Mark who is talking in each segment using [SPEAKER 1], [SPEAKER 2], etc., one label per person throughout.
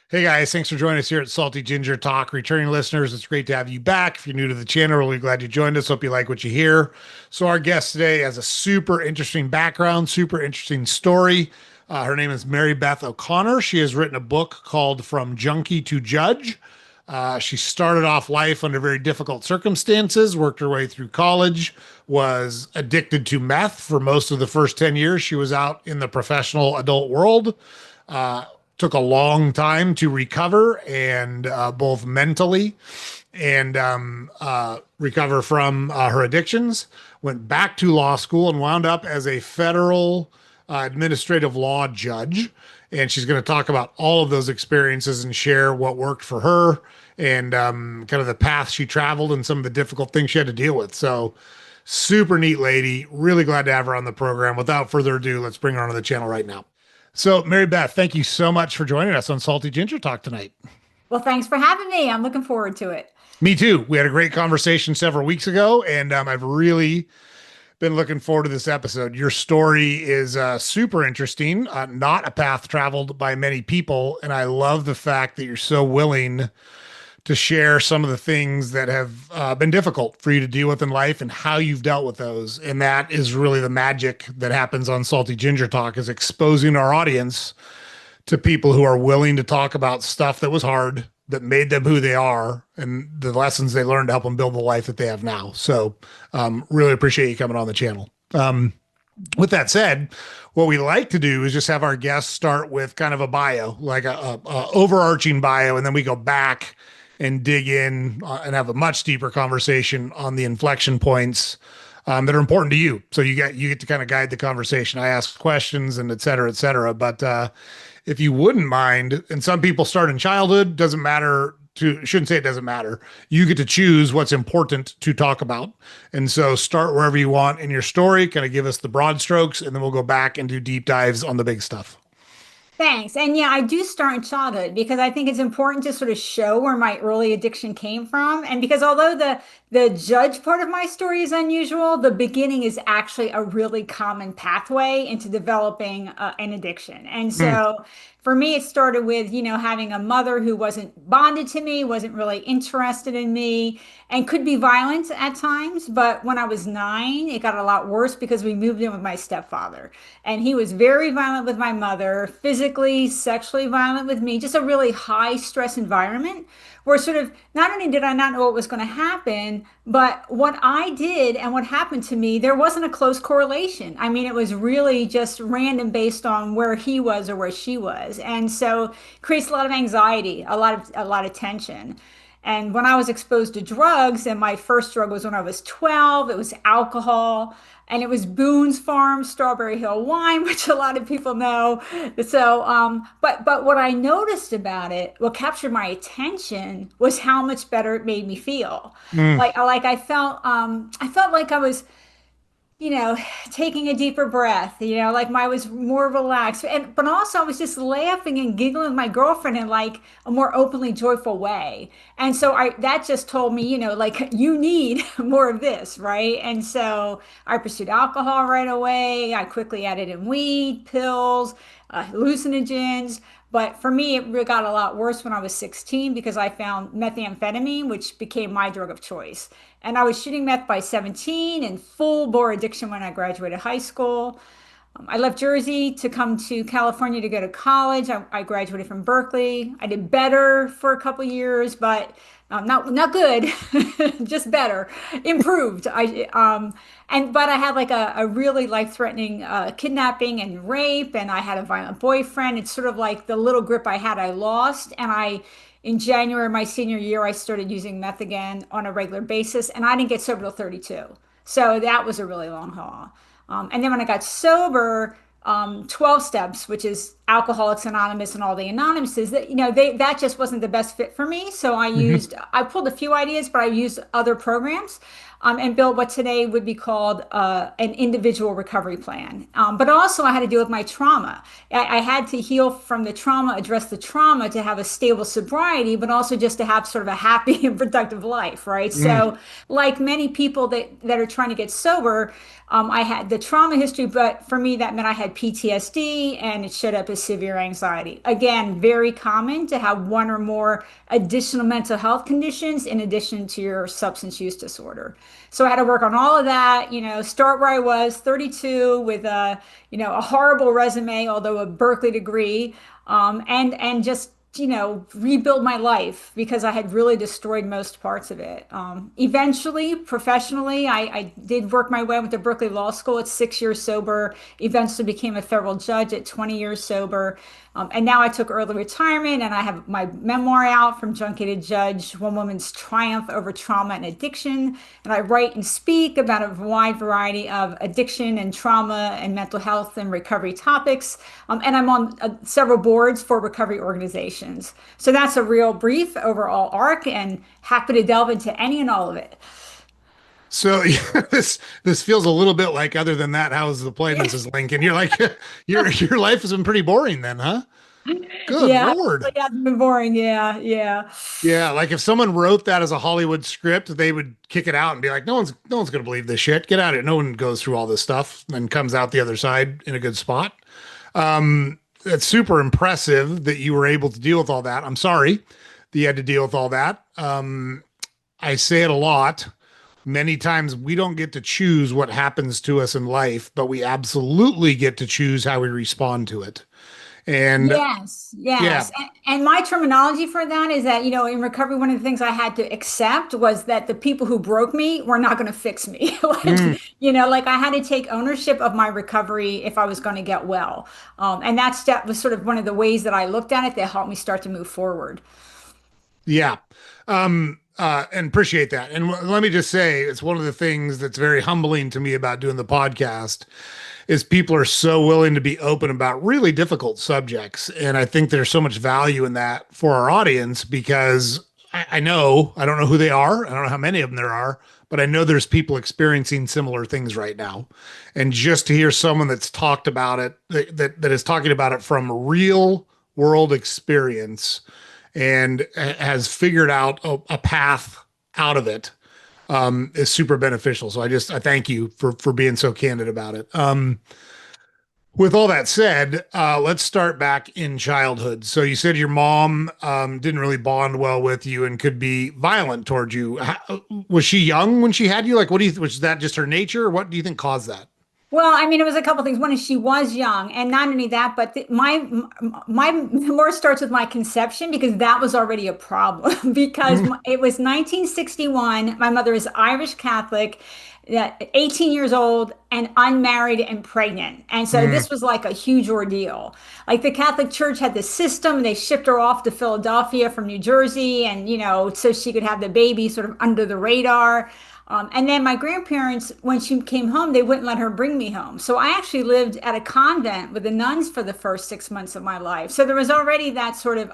[SPEAKER 1] Hey guys, thanks for joining us here at Salty Ginger Talk. Returning listeners, it's great to have you back. If you're new to the channel, really glad you joined us. Hope you like what you hear. So, our guest today has a super interesting background, super interesting story. Her name is Mary Beth O'Connor. She has written a book called From Junkie to Judge. She started off life under very difficult circumstances, worked her way through college, was addicted to meth for most of the first 10 years. She was out in the professional adult world. Uh, Took a long time to recover and both mentally and recover from her addictions. Went back to law school and wound up as a federal administrative law judge. And she's going to talk about all of those experiences and share what worked for her and kind of the path she traveled and some of the difficult things she had to deal with. So, super neat lady. Really glad to have her on the program. Without further ado, let's bring her onto the channel right now. So, Mary Beth, thank you so much for joining us on Salty Ginger Talk tonight.
[SPEAKER 2] Well, thanks for having me. I'm looking forward to it.
[SPEAKER 1] Me too. We had a great conversation several weeks ago, and I've really been looking forward to this episode. Your story is super interesting, not a path traveled by many people. And I love the fact that you're so willing to share some of the things that have been difficult for you to deal with in life and how you've dealt with those. And that is really the magic that happens on Salty Ginger Talk, is exposing our audience to people who are willing to talk about stuff that was hard, that made them who they are, and the lessons they learned to help them build the life that they have now. So, really appreciate you coming on the channel. With that said, what we like to do is just have our guests start with kind of a bio, like a overarching bio, and then we go back and dig in and have a much deeper conversation on the inflection points that are important to you. So you get to kind of guide the conversation. I ask questions and et cetera, et cetera. But if you wouldn't mind, and some people start in childhood, doesn't matter. Shouldn't say it doesn't matter. You get to choose what's important to talk about. And so start wherever you want in your story, kind of give us the broad strokes, and then we'll go back and do deep dives on the big stuff.
[SPEAKER 2] Thanks. And yeah, I do start in childhood because I think it's important to sort of show where my early addiction came from. And because although the judge part of my story is unusual, the beginning is actually a really common pathway into developing an addiction. And
[SPEAKER 1] Mm.
[SPEAKER 2] so for me, it started with, having a mother who wasn't bonded to me, wasn't really interested in me, and could be violent at times. But when I was 9, it got a lot worse because we moved in with my stepfather. And he was very violent with my mother, physically, sexually violent with me, just a really high stress environment where sort of not only did I not know what was going to happen, but what I did and what happened to me, there wasn't a close correlation. I mean, it was really just random based on where he was or where she was. And so it creates a lot of anxiety, a lot of tension. And when I was exposed to drugs, and my first drug was when I was 12, it was alcohol, and it was Boone's Farm Strawberry Hill wine, which a lot of people know. So, but what I noticed about it, what captured my attention, was how much better it made me feel.
[SPEAKER 1] Mm.
[SPEAKER 2] Like I felt like I was taking a deeper breath, like I was more relaxed. But also I was just laughing and giggling with my girlfriend in like a more openly joyful way. And so that just told me, like you need more of this, right? And so I pursued alcohol right away. I quickly added in weed, pills, hallucinogens. But for me, it really got a lot worse when I was 16 because I found methamphetamine, which became my drug of choice. And I was shooting meth by 17 and full bore addiction when I graduated high school. I left Jersey to come to California to go to college. I graduated from Berkeley. I did better for a couple years, but not good, just better, improved. But I had like a really life-threatening kidnapping and rape, and I had a violent boyfriend. It's sort of like the little grip I had, I lost, and in January of my senior year, I started using meth again on a regular basis, and I didn't get sober till 32. So that was a really long haul. And then when I got sober, 12 steps, which is Alcoholics Anonymous and all the anonymouses, that just wasn't the best fit for me. So
[SPEAKER 1] Mhm.
[SPEAKER 2] I pulled a few ideas, but I used other programs. and build what today would be called an individual recovery plan. But also, I had to deal with my trauma. I had to heal from the trauma, address the trauma to have a stable sobriety, but also just to have sort of a happy and productive life, right?
[SPEAKER 1] Mm.
[SPEAKER 2] So, like many people that are trying to get sober, I had the trauma history, but for me, that meant I had PTSD and it showed up as severe anxiety. Again, very common to have one or more additional mental health conditions in addition to your substance use disorder. So I had to work on all of that, start where I was, 32, with a horrible resume, although a Berkeley degree, and just rebuild my life because I had really destroyed most parts of it. Eventually, professionally, I did work my way. I went to Berkeley Law School at 6 years sober, eventually became a federal judge at 20 years sober. And now I took early retirement and I have my memoir out, From Junkie to Judge, One Woman's Triumph Over Trauma and Addiction. And I write and speak about a wide variety of addiction and trauma and mental health and recovery topics. And I'm on several boards for recovery organizations. So that's a real brief overall arc and happy to delve into any and all of it.
[SPEAKER 1] So yeah, this feels a little bit like, other than that, how's the play, Mrs. Lincoln? You're like, your life has been pretty boring then, huh? Good
[SPEAKER 2] Yeah,
[SPEAKER 1] Lord.
[SPEAKER 2] yeah, it's been boring. Yeah, yeah.
[SPEAKER 1] Yeah, like if someone wrote that as a Hollywood script, they would kick it out and be like, no one's gonna believe this shit. Get out of it. No one goes through all this stuff and comes out the other side in a good spot. It's super impressive that you were able to deal with all that. I'm sorry that you had to deal with all that. I say it a lot. Many times we don't get to choose what happens to us in life, but we absolutely get to choose how we respond to it. And
[SPEAKER 2] Yes,
[SPEAKER 1] yeah.
[SPEAKER 2] yes. And my terminology for that is that, in recovery, one of the things I had to accept was that the people who broke me were not going to fix me. Like,
[SPEAKER 1] Mm.
[SPEAKER 2] like I had to take ownership of my recovery if I was going to get well. And that was sort of one of the ways that I looked at it that helped me start to move forward.
[SPEAKER 1] Yeah. And appreciate that. And let me just say, it's one of the things that's very humbling to me about doing the podcast is people are so willing to be open about really difficult subjects. And I think there's so much value in that for our audience because I don't know who they are. I don't know how many of them there are, but I know there's people experiencing similar things right now. And just to hear someone that's talked about it, that is talking about it from real world experience and has figured out a path out of it, is super beneficial. So I thank you for being so candid about it. With all that said, let's start back in childhood. So you said your mom didn't really bond well with you and could be violent towards you. Was she young when she had you? Like, was that just her nature? What do you think caused that?
[SPEAKER 2] Well, I mean, it was a couple things. One is she was young, and not only that, but my memoir starts with my conception because that was already a problem. Because
[SPEAKER 1] Mm.
[SPEAKER 2] it was 1961. My mother is Irish Catholic, 18 years old, and unmarried and pregnant, and so
[SPEAKER 1] Mm.
[SPEAKER 2] this was like a huge ordeal. Like the Catholic Church had this system; they shipped her off to Philadelphia from New Jersey, and so she could have the baby sort of under the radar. And then my grandparents, when she came home, they wouldn't let her bring me home. So I actually lived at a convent with the nuns for the first 6 months of my life. So there was already that sort of,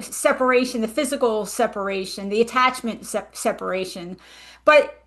[SPEAKER 2] separation, the physical separation, the attachment separation. But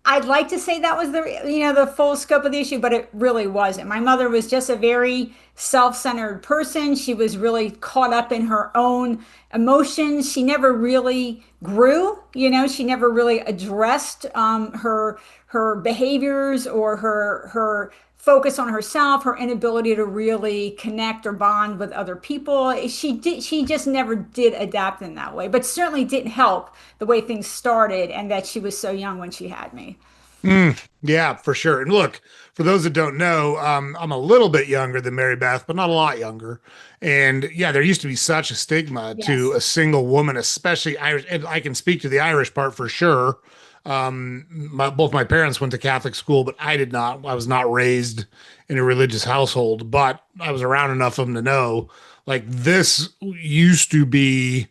[SPEAKER 2] I'd like to say that was the full scope of the issue, but it really wasn't. My mother was just a very self-centered person. She was really caught up in her own emotions. She never really grew, she never really addressed her behaviors or her focus on herself, her inability to really connect or bond with other people. She just never did adapt in that way, but certainly didn't help the way things started and that she was so young when she had me.
[SPEAKER 1] Mm. Yeah, for sure. And look, for those that don't know, I'm a little bit younger than Mary Beth, but not a lot younger. And yeah, there used to be such a stigma to
[SPEAKER 2] Yes.
[SPEAKER 1] a single woman, especially Irish. And I can speak to the Irish part for sure. Both my parents went to Catholic school, but I did not. I was not raised in a religious household, but I was around enough of them to know like this used to be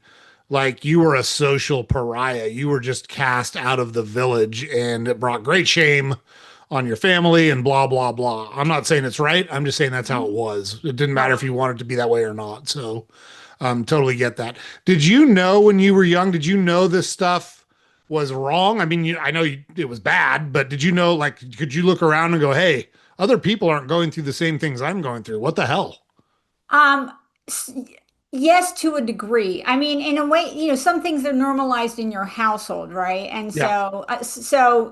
[SPEAKER 1] like you were a social pariah. You were just cast out of the village and it brought great shame on your family and blah, blah, blah. I'm not saying it's right. I'm just saying that's how it was. It didn't matter if
[SPEAKER 2] Right.
[SPEAKER 1] you wanted to be that way or not. So totally get that. Did you know when you were young, did you know this stuff was wrong? I mean, I know it was bad, but did you know, like, could you look around and go, hey, other people aren't going through the same things I'm going through? What the hell?
[SPEAKER 2] Um, s- yes, to a degree. I mean, in a way, some things are normalized in your household, right? And
[SPEAKER 1] Yeah.
[SPEAKER 2] so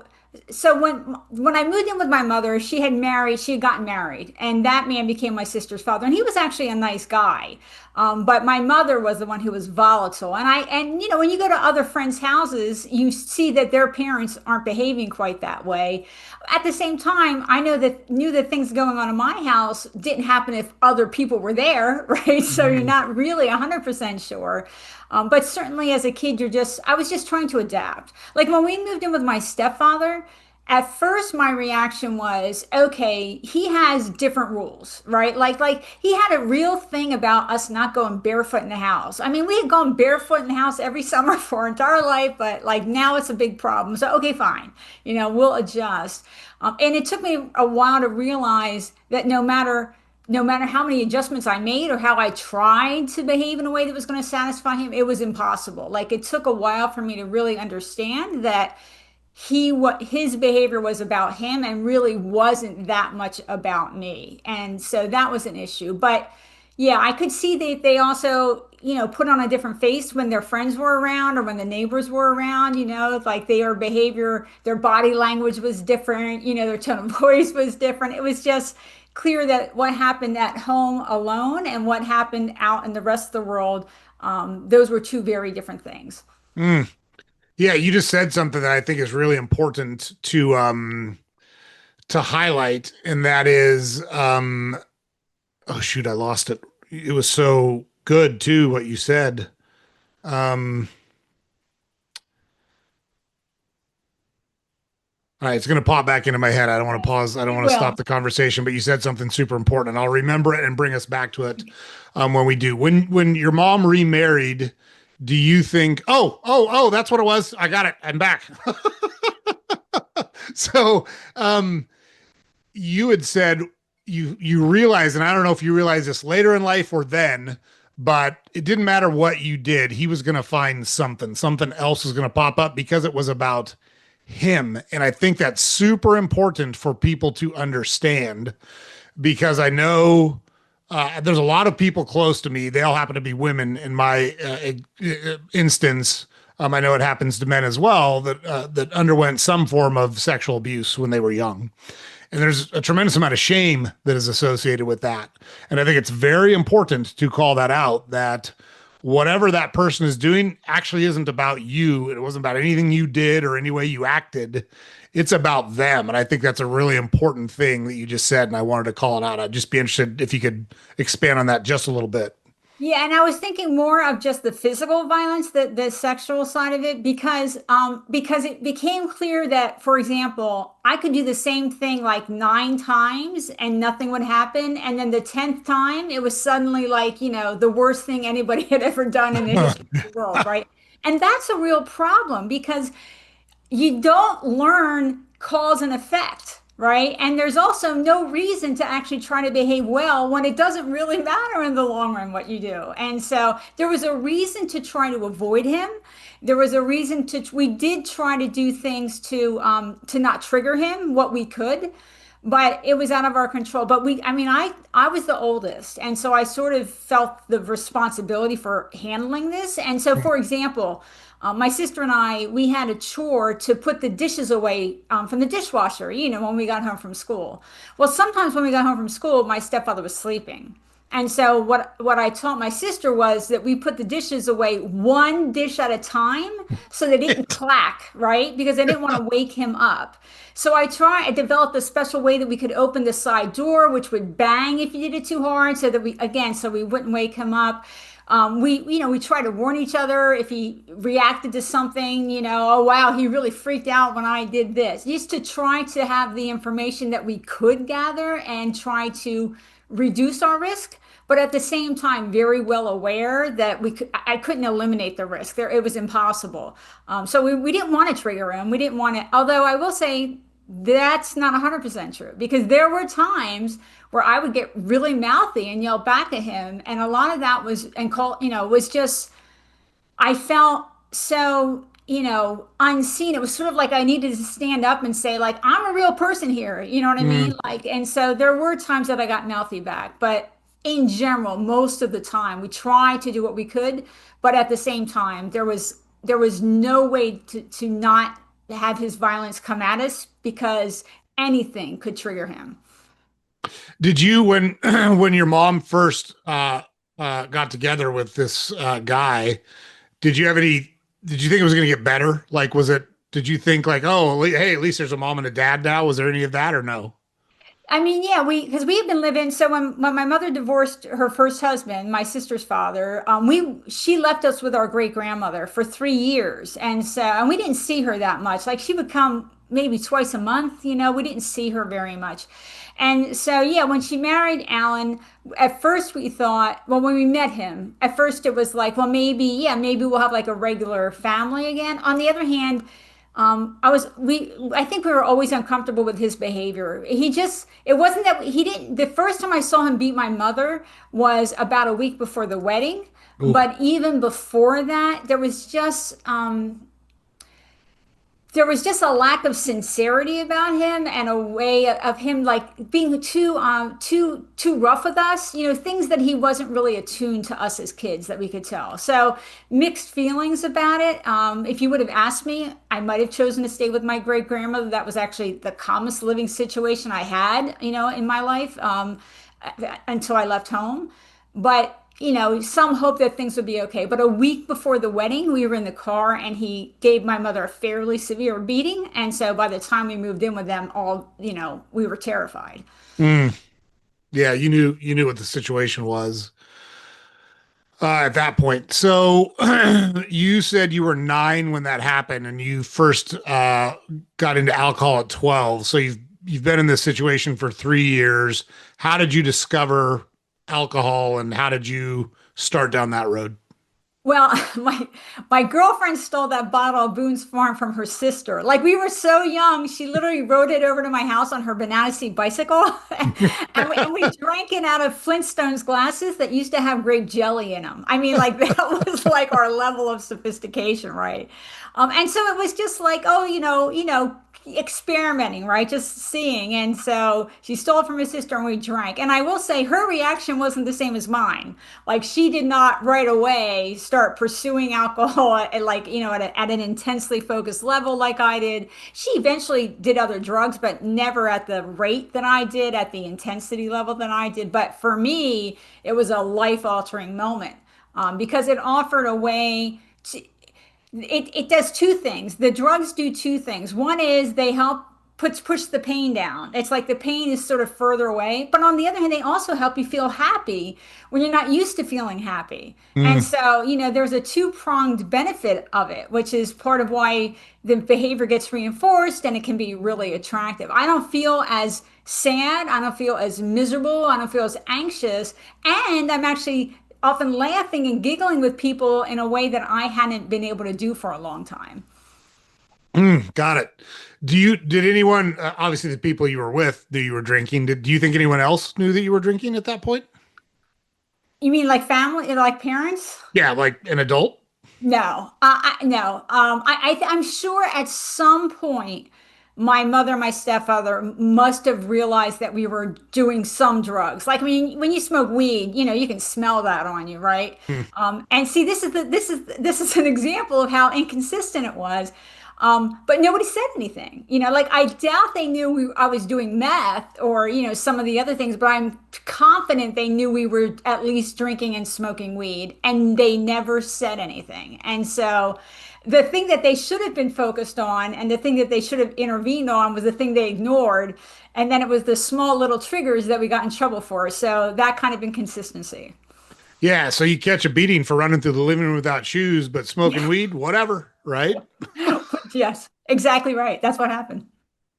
[SPEAKER 2] when I moved in with my mother, she had gotten married, and that man became my sister's father, and he was actually a nice guy. But my mother was the one who was volatile. And when you go to other friends' houses, you see that their parents aren't behaving quite that way. At the same time, I knew that things going on in my house didn't happen if other people were there, right? So you're
[SPEAKER 1] Mhm.
[SPEAKER 2] not really 100% sure. But certainly as a kid, I was just trying to adapt. Like when we moved in with my stepfather, at first my reaction was, okay, he has different rules, right? Like he had a real thing about us not going barefoot in the house. I mean, we had gone barefoot in the house every summer for our entire life, but like now it's a big problem. So okay, fine, we'll adjust. And it took me a while to realize that no matter how many adjustments I made or how I tried to behave in a way that was going to satisfy him, it was impossible. Like it took a while for me to really understand that what his behavior was about him and really wasn't that much about me. And so that was an issue. But yeah, I could see that they also, put on a different face when their friends were around or when the neighbors were around, like their behavior, their body language was different, their tone of voice was different. It was just clear that what happened at home alone and what happened out in the rest of the world, those were two very different things.
[SPEAKER 1] Mm. Yeah, you just said something that I think is really important to highlight, and that is oh shoot, I lost it. It was so good too, what you said. Um all right, it's gonna pop back into my head. I don't want to pause, I don't
[SPEAKER 2] It
[SPEAKER 1] want to stop
[SPEAKER 2] will.
[SPEAKER 1] the conversation, but you said something super important, and I'll remember it and bring us back to it when we do. When your mom remarried, do you think, oh, that's what it was? I got it. I'm back. So um you had said you realized, and I don't know if you realized this later in life or then, but it didn't matter what you did, he was going to find something else was going to pop up because it was about him. And I think that's super important for people to understand, because I know there's a lot of people close to me. They all happen to be women in my instance. I know it happens to men as well that underwent some form of sexual abuse when they were young. And there's a tremendous amount of shame that is associated with that. And I think it's very important to call that out, that whatever that person is doing actually isn't about you. It wasn't about anything you did or any way you acted. It's about them. And I think that's a really important thing that you just said. And I wanted to call it out. I'd just be interested if you could expand on that just a little bit.
[SPEAKER 2] Yeah, and I was thinking more of just the physical violence, the sexual side of it, because it became clear that, for example, I could do the same thing like 9 times and nothing would happen, and then the 10th time it was suddenly like, the worst thing anybody had ever done in the history of the world, right? And that's a real problem because you don't learn cause and effect, right? And there's also no reason to actually try to behave well when it doesn't really matter in the long run what you do. And so there was a reason to try to avoid him. There was a reason we did try to do things to not trigger him, what we could, but it was out of our control. But I mean, I was the oldest, and so I sort of felt the responsibility for handling this. And so, for example, my sister and we had a chore to put the dishes away from the dishwasher, when we got home from school. Well, sometimes when we got home from school, my stepfather was sleeping. And so what I taught my sister was that we put the dishes away one dish at a time so they didn't clack, right? Because I didn't want to wake him up. So I developed a special way that we could open the side door, which would bang if you did it too hard, so we wouldn't wake him up. We try to warn each other if he reacted to something, oh wow, he really freaked out when I did this. Just to try to have the information that we could gather and try to reduce our risk, but at the same time, very well aware that I couldn't eliminate the risk. It was impossible. So we didn't want to trigger him. We didn't want to, although I will say that's not 100% true because there were times where I would get really mouthy and yell back at him. And a lot of that was, and call, was just, I felt so unseen. It was sort of like I needed to stand up and say, like, I'm a real person here. You know what I mean?
[SPEAKER 1] Mm.
[SPEAKER 2] Like, and so there were times that I got mouthy back, but in general, most of the time, we tried to do what we could, but at the same time, there was no way to not have his violence come at us because anything could trigger him.
[SPEAKER 1] Did you when when your mom first got together with this guy? Did you have any? Did you think it was going to get better? Like, was it? Did you think like, oh, hey, at least there's a mom and a dad now? Was there any of that or no?
[SPEAKER 2] I mean, yeah, because we had been living. So when my mother divorced her first husband, my sister's father, she left us with our great grandmother for 3 years, and we didn't see her that much. Like she would come maybe twice a month. We didn't see her very much, and so yeah, when she married Alan, at first we thought, well, when we met him, at first it was like, well, maybe yeah, maybe we'll have like a regular family again. On the other hand. I think we were always uncomfortable with his behavior. It wasn't that he didn't, the first time I saw him beat my mother was about a week before the wedding.
[SPEAKER 1] Ooh.
[SPEAKER 2] But even before that, there was just a lack of sincerity about him and a way of him like being too rough with us, things that he wasn't really attuned to us as kids that we could tell. So mixed feelings about it. If you would have asked me, I might have chosen to stay with my great grandmother. That was actually the calmest living situation I had, in my life, until I left home. But some hope that things would be okay. But a week before the wedding, we were in the car and he gave my mother a fairly severe beating. And so by the time we moved in with them, we were terrified.
[SPEAKER 1] Mm. Yeah, you knew what the situation was at that point. So you said you were 9 when that happened, and you first got into alcohol at 12. So you've been in this situation for 3 years. How did you discover alcohol, and how did you start down that road?
[SPEAKER 2] Well, my girlfriend stole that bottle of Boone's Farm from her sister. Like we were so young, she literally rode it over to my house on her banana seat bicycle, and we drank it out of Flintstones glasses that used to have grape jelly in them. I mean, like that was like our level of sophistication, right? And so it was just like, oh, experimenting, right? Just seeing. And so she stole it from her sister and we drank. And I will say her reaction wasn't the same as mine. Like she did not right away start pursuing alcohol at like, at an intensely focused level like I did. She eventually did other drugs, but never at the rate that I did, at the intensity level that I did. But for me, it was a life-altering moment because it offered a way to, it does two things. The drugs do two things. One is they help push the pain down. It's like the pain is sort of further away. But on the other hand, they also help you feel happy when you're not used to feeling happy. And
[SPEAKER 1] Mm.
[SPEAKER 2] so, there's a two-pronged benefit of it, which is part of why the behavior gets reinforced and it can be really attractive. I don't feel as sad. I don't feel as miserable. I don't feel as anxious. And I'm actually often laughing and giggling with people in a way that I hadn't been able to do for a long time.
[SPEAKER 1] Mm, got it. Did anyone, obviously the people you were with knew you were drinking. Do you think anyone else knew that you were drinking at that point?
[SPEAKER 2] You mean like family, like parents?
[SPEAKER 1] Yeah, like an adult?
[SPEAKER 2] No, no. I'm sure at some point my mother, my stepfather must have realized that we were doing some drugs. Like, I mean, when you smoke weed, you can smell that on you, right?
[SPEAKER 1] Hmm.
[SPEAKER 2] And see, this is an example of how inconsistent it was. But nobody said anything. Like I doubt they knew I was doing meth or, some of the other things, but I'm confident they knew we were at least drinking and smoking weed, and they never said anything. And so the thing that they should have been focused on and the thing that they should have intervened on was the thing they ignored. And then it was the small little triggers that we got in trouble for. So that kind of inconsistency.
[SPEAKER 1] Yeah, so you catch a beating for running through the living room without shoes, but smoking weed, whatever, right?
[SPEAKER 2] Yes, exactly right. That's what happened.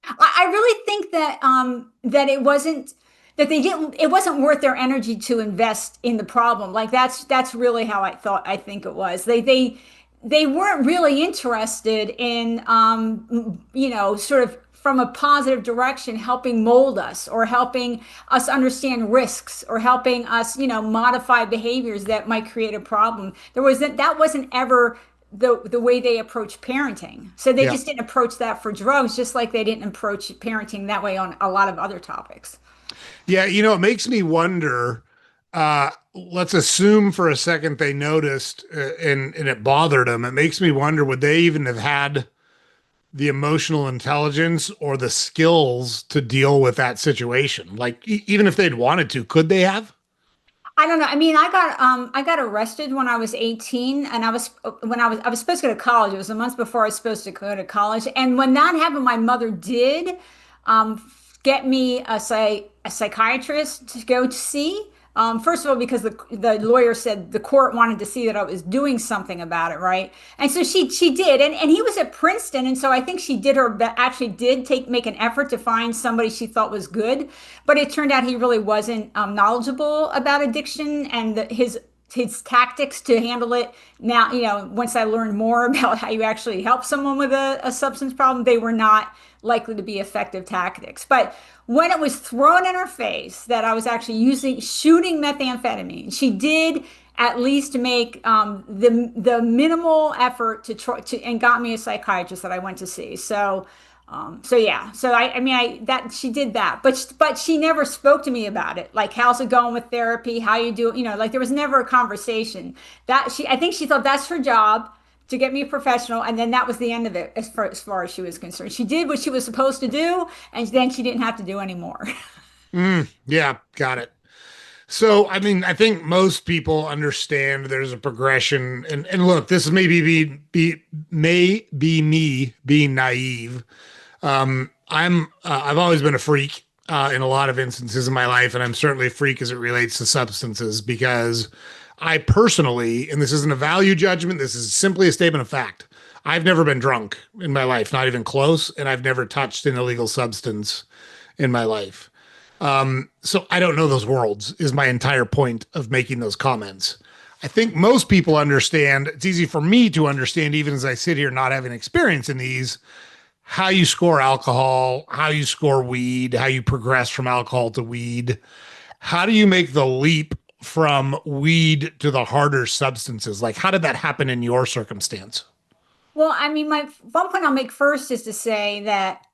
[SPEAKER 2] I really think that it wasn't that they didn't it wasn't worth their energy to invest in the problem. Like that's really how I think it was. They weren't really interested in sort of from a positive direction helping mold us or helping us understand risks or helping us modify behaviors that might create a problem. That wasn't ever the way they approach parenting. So they
[SPEAKER 1] Yeah.
[SPEAKER 2] just didn't approach that for drugs, just like they didn't approach parenting that way on a lot of other topics.
[SPEAKER 1] Yeah, it makes me wonder. Let's assume for a second they noticed and it bothered them. It makes me wonder, would they even have had the emotional intelligence or the skills to deal with that situation? Like, even if they'd wanted to, could they have?
[SPEAKER 2] I don't know. I mean, I got arrested when I was 18, and I was supposed to go to college. It was a month before I was supposed to go to college. And when that happened, my mother did um get me a psychiatrist to go to see. First of all, because the lawyer said the court wanted to see that I was doing something about it, right? And so she did, and he was at Princeton, and so I think she did actually did make an effort to find somebody she thought was good, but it turned out he really wasn't knowledgeable about addiction and his tactics to handle it. Now, once I learned more about how you actually help someone with a substance problem, they were not likely to be effective tactics. But when it was thrown in her face that I was actually shooting methamphetamine, she did at least make the minimal effort to try to and got me a psychiatrist that I went to see. So yeah, so I mean that she did that, but she never spoke to me about it. Like, how's it going with therapy? How you do? Like there was never a conversation. I think she thought that's her job to get me a professional, and then that was the end of it as far as she was concerned. She did what she was supposed to do, and then she didn't have to do anymore.
[SPEAKER 1] Yeah, got it. So, I mean, I think most people understand there's a progression, and look, this may be me being naive. I've always been a freak in a lot of instances in my life, and I'm certainly a freak as it relates to substances because I personally, and this isn't a value judgment, this is simply a statement of fact. I've never been drunk in my life, not even close, and I've never touched an illegal substance in my life. So I don't know those worlds, is my entire point of making those comments. I think most people understand, it's easy for me to understand, even as I sit here not having experience in these, how you score alcohol, how you score weed, how you progress from alcohol to weed. How do you make the leap from weed to the harder substances? Like, how did that happen in your circumstance?
[SPEAKER 2] Well, I mean, my one point I'll make first is to say that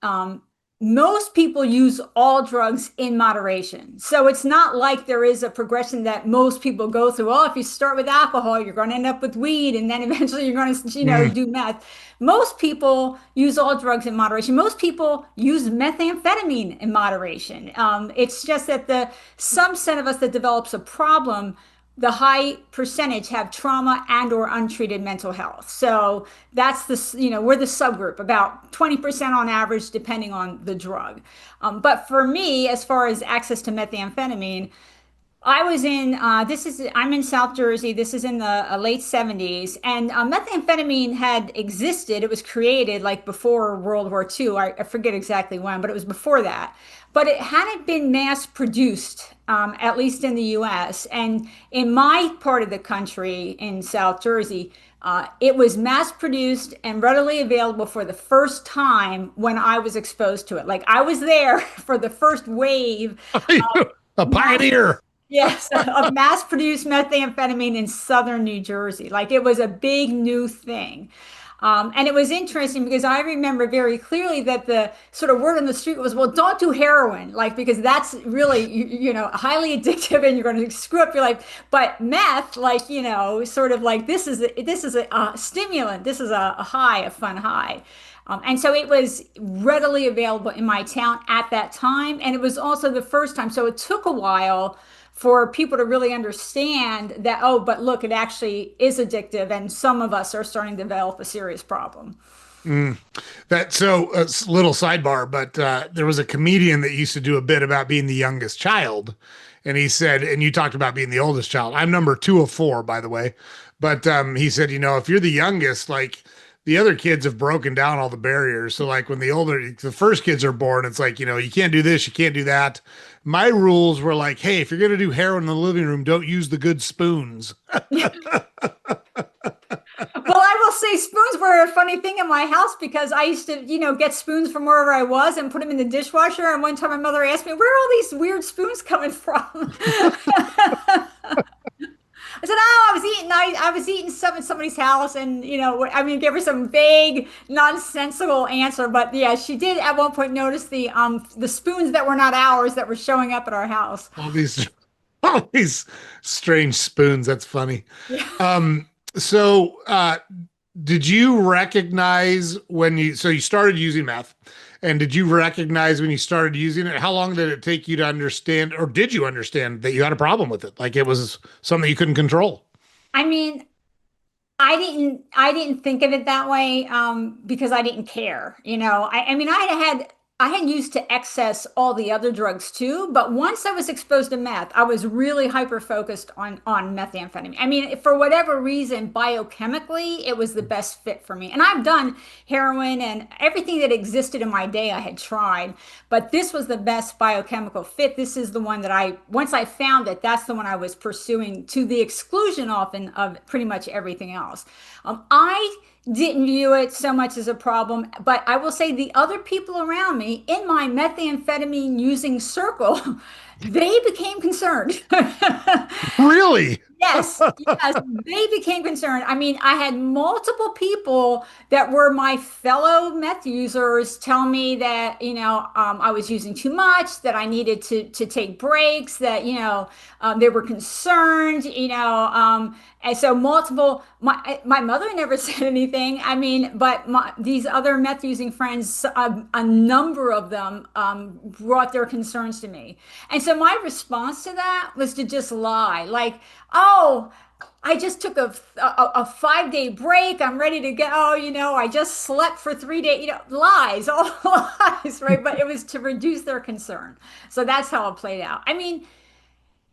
[SPEAKER 2] most people use all drugs in moderation. So it's not like there is a progression that most people go through. Oh, if you start with alcohol, you're going to end up with weed, and then eventually you're going to,
[SPEAKER 1] Mm.
[SPEAKER 2] do meth. Most people use all drugs in moderation. Most people use methamphetamine in moderation. It's just that the some set of us that develops a problem, the high percentage have trauma and or untreated mental health. So that's we're the subgroup, about 20% on average, depending on the drug. But for me, as far as access to methamphetamine, I was I'm in South Jersey. This is in the late 70s. And methamphetamine had existed. It was created like before World War II. I forget exactly when, but it was before that. But it hadn't been mass produced, at least in the US. And in my part of the country, in South Jersey, it was mass produced and readily available for the first time when I was exposed to it. Like, I was there for the first wave
[SPEAKER 1] A
[SPEAKER 2] mass
[SPEAKER 1] pioneer.
[SPEAKER 2] Yes, of mass-produced methamphetamine in southern New Jersey. Like, it was a big new thing. And it was interesting because I remember very clearly that the sort of word on the street was, well, don't do heroin, like, because that's really, highly addictive and you're going to screw up your life. But meth, like, sort of like this is a stimulant. This is a high, a fun high. And so it was readily available in my town at that time. And it was also the first time. So it took a while for people to really understand that, oh, but look, it actually is addictive. And some of us are starting to develop a serious problem.
[SPEAKER 1] Mm. That so a little sidebar, but there was a comedian that used to do a bit about being the youngest child, and he said, and you talked about being the oldest child. I'm number two of four, by the way, but he said, if you're the youngest, like the other kids have broken down all the barriers. So like when the first kids are born, it's like you can't do this, you can't do that. My rules were like, hey, if you're gonna do heroin in the living room, don't use the good spoons.
[SPEAKER 2] Well, I will say spoons were a funny thing in my house because I used to, get spoons from wherever I was and put them in the dishwasher. And one time my mother asked me, where are all these weird spoons coming from? I said, "Oh, I was eating some at somebody's house, and I mean, give her some vague, nonsensical answer." But yeah, she did at one point notice the spoons that were not ours that were showing up at our house.
[SPEAKER 1] All these all these strange spoons. That's funny.
[SPEAKER 2] Yeah.
[SPEAKER 1] Um, so did you recognize so you started using meth, and did you recognize when you started using it, how long did it take you to understand, or did you understand that you had a problem with it? Like it was something you couldn't control?
[SPEAKER 2] I mean, I didn't think of it that way because I didn't care. I mean, I had used to excess all the other drugs too, but once I was exposed to meth, I was really hyper focused on methamphetamine. I mean, for whatever reason, biochemically, it was the best fit for me. And I've done heroin and everything that existed in my day, I had tried, but this was the best biochemical fit. This is the one that once I found it, that's the one I was pursuing to the exclusion often of pretty much everything else. I didn't view it so much as a problem, but I will say the other people around me in my methamphetamine using circle, they became concerned.
[SPEAKER 1] Really?
[SPEAKER 2] Yes, yes, they became concerned. I mean, I had multiple people that were my fellow meth users tell me that, I was using too much, that I needed to take breaks, that, they were concerned, and so my mother never said anything. I mean, but these other meth using friends, a number of them brought their concerns to me. And so my response to that was to just lie, like, "Oh, I just took a 5 day break. I'm ready to go. I just slept for 3 days." Lies, all lies, right? But it was to reduce their concern. So that's how it played out. I mean,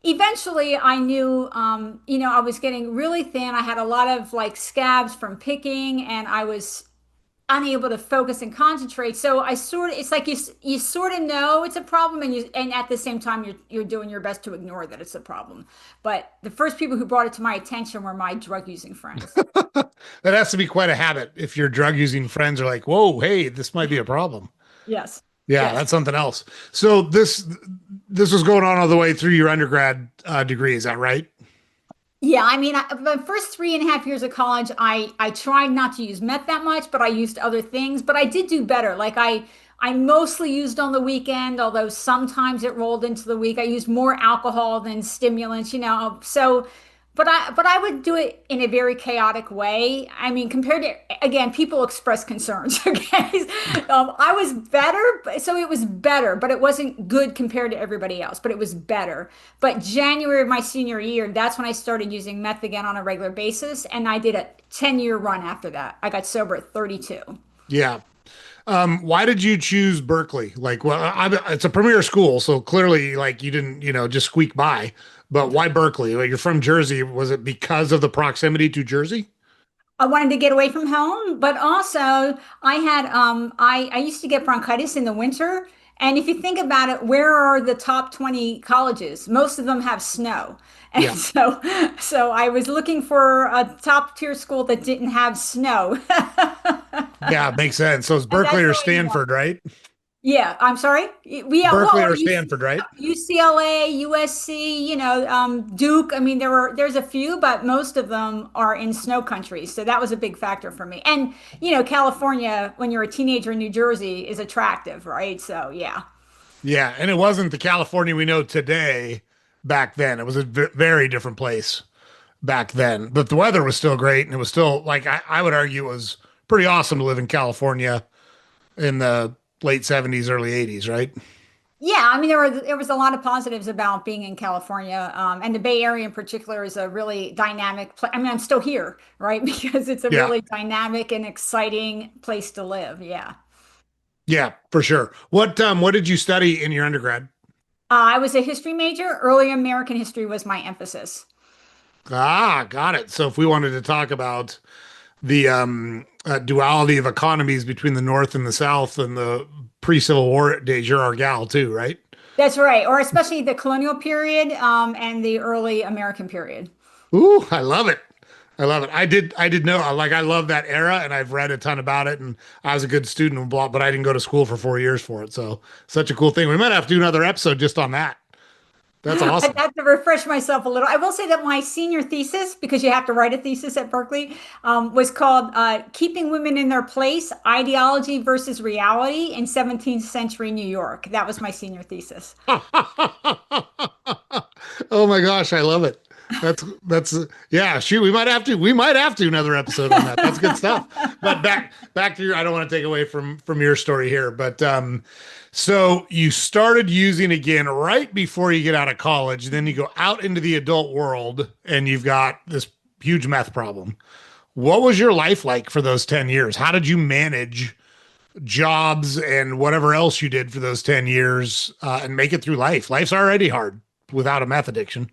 [SPEAKER 2] eventually I knew, I was getting really thin. I had a lot of like scabs from picking, and I was unable to focus and concentrate. So it's like you sort of know it's a problem, and at the same time you're doing your best to ignore that it's a problem. But the first people who brought it to my attention were my drug using friends.
[SPEAKER 1] That has to be quite a habit if your drug using friends are like, whoa, hey, this might be a problem.
[SPEAKER 2] Yes.
[SPEAKER 1] Yeah,
[SPEAKER 2] Yes.
[SPEAKER 1] that's something else. So this was going on all the way through your undergrad degree, is that right?
[SPEAKER 2] Yeah, I mean, the first 3.5 years of college, I tried not to use meth that much, but I used other things. But I did do better. Like I mostly used on the weekend, although sometimes it rolled into the week. I used more alcohol than stimulants, So, but I would do it in a very chaotic way. I mean, compared to again, people express concerns. Okay, I was better, so it was better, but it wasn't good compared to everybody else. But it was better. But January of my senior year, that's when I started using meth again on a regular basis, and I did a 10-year run after that. I got sober at 32.
[SPEAKER 1] Yeah. Why did you choose Berkeley? Like, well, it's a premier school, so clearly, like, you didn't, just squeak by. But why Berkeley? Like, you're from Jersey. Was it because of the proximity to Jersey?
[SPEAKER 2] I wanted to get away from home, but also I used to get bronchitis in the winter. And if you think about it, where are the top 20 colleges? Most of them have snow. And
[SPEAKER 1] Yeah.
[SPEAKER 2] so I was looking for a top tier school that didn't have snow.
[SPEAKER 1] Yeah, makes sense. So it's
[SPEAKER 2] And
[SPEAKER 1] Berkeley
[SPEAKER 2] that's
[SPEAKER 1] or
[SPEAKER 2] really
[SPEAKER 1] Stanford, right?
[SPEAKER 2] yeah, I'm sorry. Yeah,
[SPEAKER 1] Berkeley
[SPEAKER 2] well,
[SPEAKER 1] or Stanford, right?
[SPEAKER 2] UCLA, USC, Duke. I mean, there's a few, but most of them are in snow country. So that was a big factor for me. And, California, when you're a teenager in New Jersey, is attractive, right? So yeah.
[SPEAKER 1] Yeah, and it wasn't the California we know today back then. It was a very different place back then. But the weather was still great, and it was still like I would argue it was pretty awesome to live in California in the late 70s, early 80s, right?
[SPEAKER 2] Yeah, I mean there was a lot of positives about being in California, and the Bay Area in particular is a really dynamic place. I mean, I'm still here, right? Because it's a
[SPEAKER 1] Yeah.
[SPEAKER 2] really dynamic and exciting place to live. Yeah.
[SPEAKER 1] Yeah, for sure. What did you study in your undergrad?
[SPEAKER 2] I was a history major. Early American history was my emphasis.
[SPEAKER 1] Ah, got it. So if we wanted to talk about the duality of economies between the North and the South and the pre-Civil War days, you're our gal too, right?
[SPEAKER 2] That's right, or especially the colonial period, and the early American period.
[SPEAKER 1] Ooh, I love it. I love it. I did know, like, I love that era, and I've read a ton about it, and I was a good student and blah, but I didn't go to school for 4 years for it. So such a cool thing. We might have to do another episode just on that. That's
[SPEAKER 2] I
[SPEAKER 1] awesome.
[SPEAKER 2] have to refresh myself a little. I will say that my senior thesis, because you have to write a thesis at Berkeley, was called Keeping Women in Their Place, Ideology versus Reality in 17th Century New York. That was my senior thesis.
[SPEAKER 1] Oh my gosh, I love it. That's yeah, shoot, we might have to another episode on that. That's good stuff. But back to your I don't want to take away from your story here, but so you started using again right before you get out of college, then you go out into the adult world and you've got this huge meth problem. What was your life like for those 10 years? How did you manage jobs and whatever else you did for those 10 years and make it through life? Life's already hard without a meth addiction.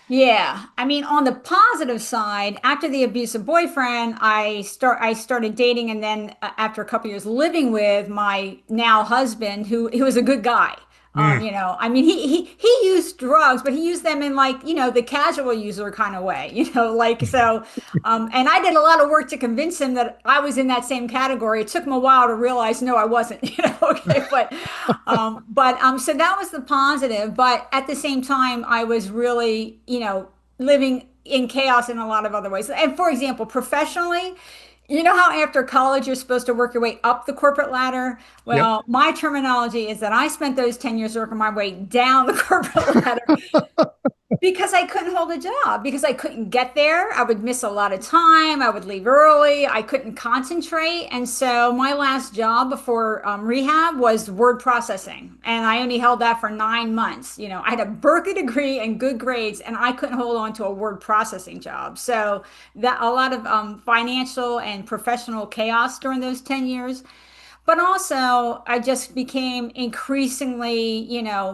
[SPEAKER 2] Yeah, I mean, on the positive side, after the abusive boyfriend, I started dating, and then after a couple years living with my now husband, who was a good guy.
[SPEAKER 1] Mm.
[SPEAKER 2] I mean, he used drugs, but he used them in like, the casual user kind of way, like so. And I did a lot of work to convince him that I was in that same category. It took him a while to realize, no, I wasn't, okay, so that was the positive. But at the same time, I was really, living in chaos in a lot of other ways. And for example, professionally, you know how after college you're supposed to work your way up the corporate ladder?
[SPEAKER 1] Yep.
[SPEAKER 2] Well, my terminology is that I spent those 10 years working my way down the corporate ladder because I couldn't hold a job, because I couldn't get there. I would miss a lot of time. I would leave early. I couldn't concentrate. And so my last job before rehab was word processing. And I only held that for 9 months. I had a Berkeley degree and good grades, and I couldn't hold on to a word processing job. So that a lot of financial and professional chaos during those 10 years. But also, I just became increasingly,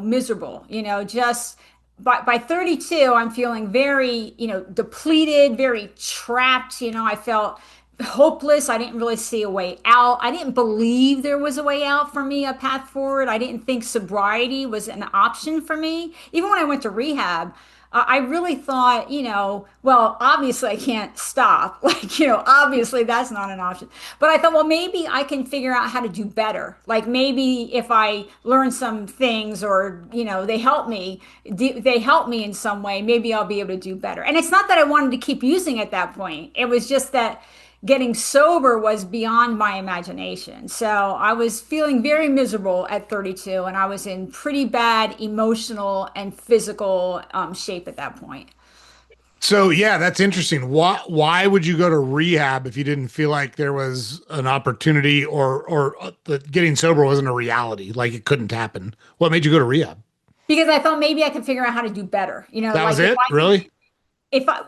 [SPEAKER 2] miserable, just by 32, I'm feeling very, depleted, very trapped. I felt hopeless. I didn't really see a way out. I didn't believe there was a way out for me, a path forward. I didn't think sobriety was an option for me. Even when I went to rehab, I really thought, well, obviously I can't stop. Like, obviously that's not an option. But I thought, well, maybe I can figure out how to do better. Like maybe if I learn some things or, they help me in some way, maybe I'll be able to do better. And it's not that I wanted to keep using at that point. It was just that getting sober was beyond my imagination. So I was feeling very miserable at 32, and I was in pretty bad emotional and physical shape at that point.
[SPEAKER 1] So yeah, that's interesting. Why would you go to rehab if you didn't feel like there was an opportunity or that getting sober wasn't a reality, like it couldn't happen? What made you go to rehab?
[SPEAKER 2] Because I thought maybe I could figure out how to do better.
[SPEAKER 1] That was
[SPEAKER 2] Like if
[SPEAKER 1] it,
[SPEAKER 2] I could
[SPEAKER 1] really?
[SPEAKER 2] if I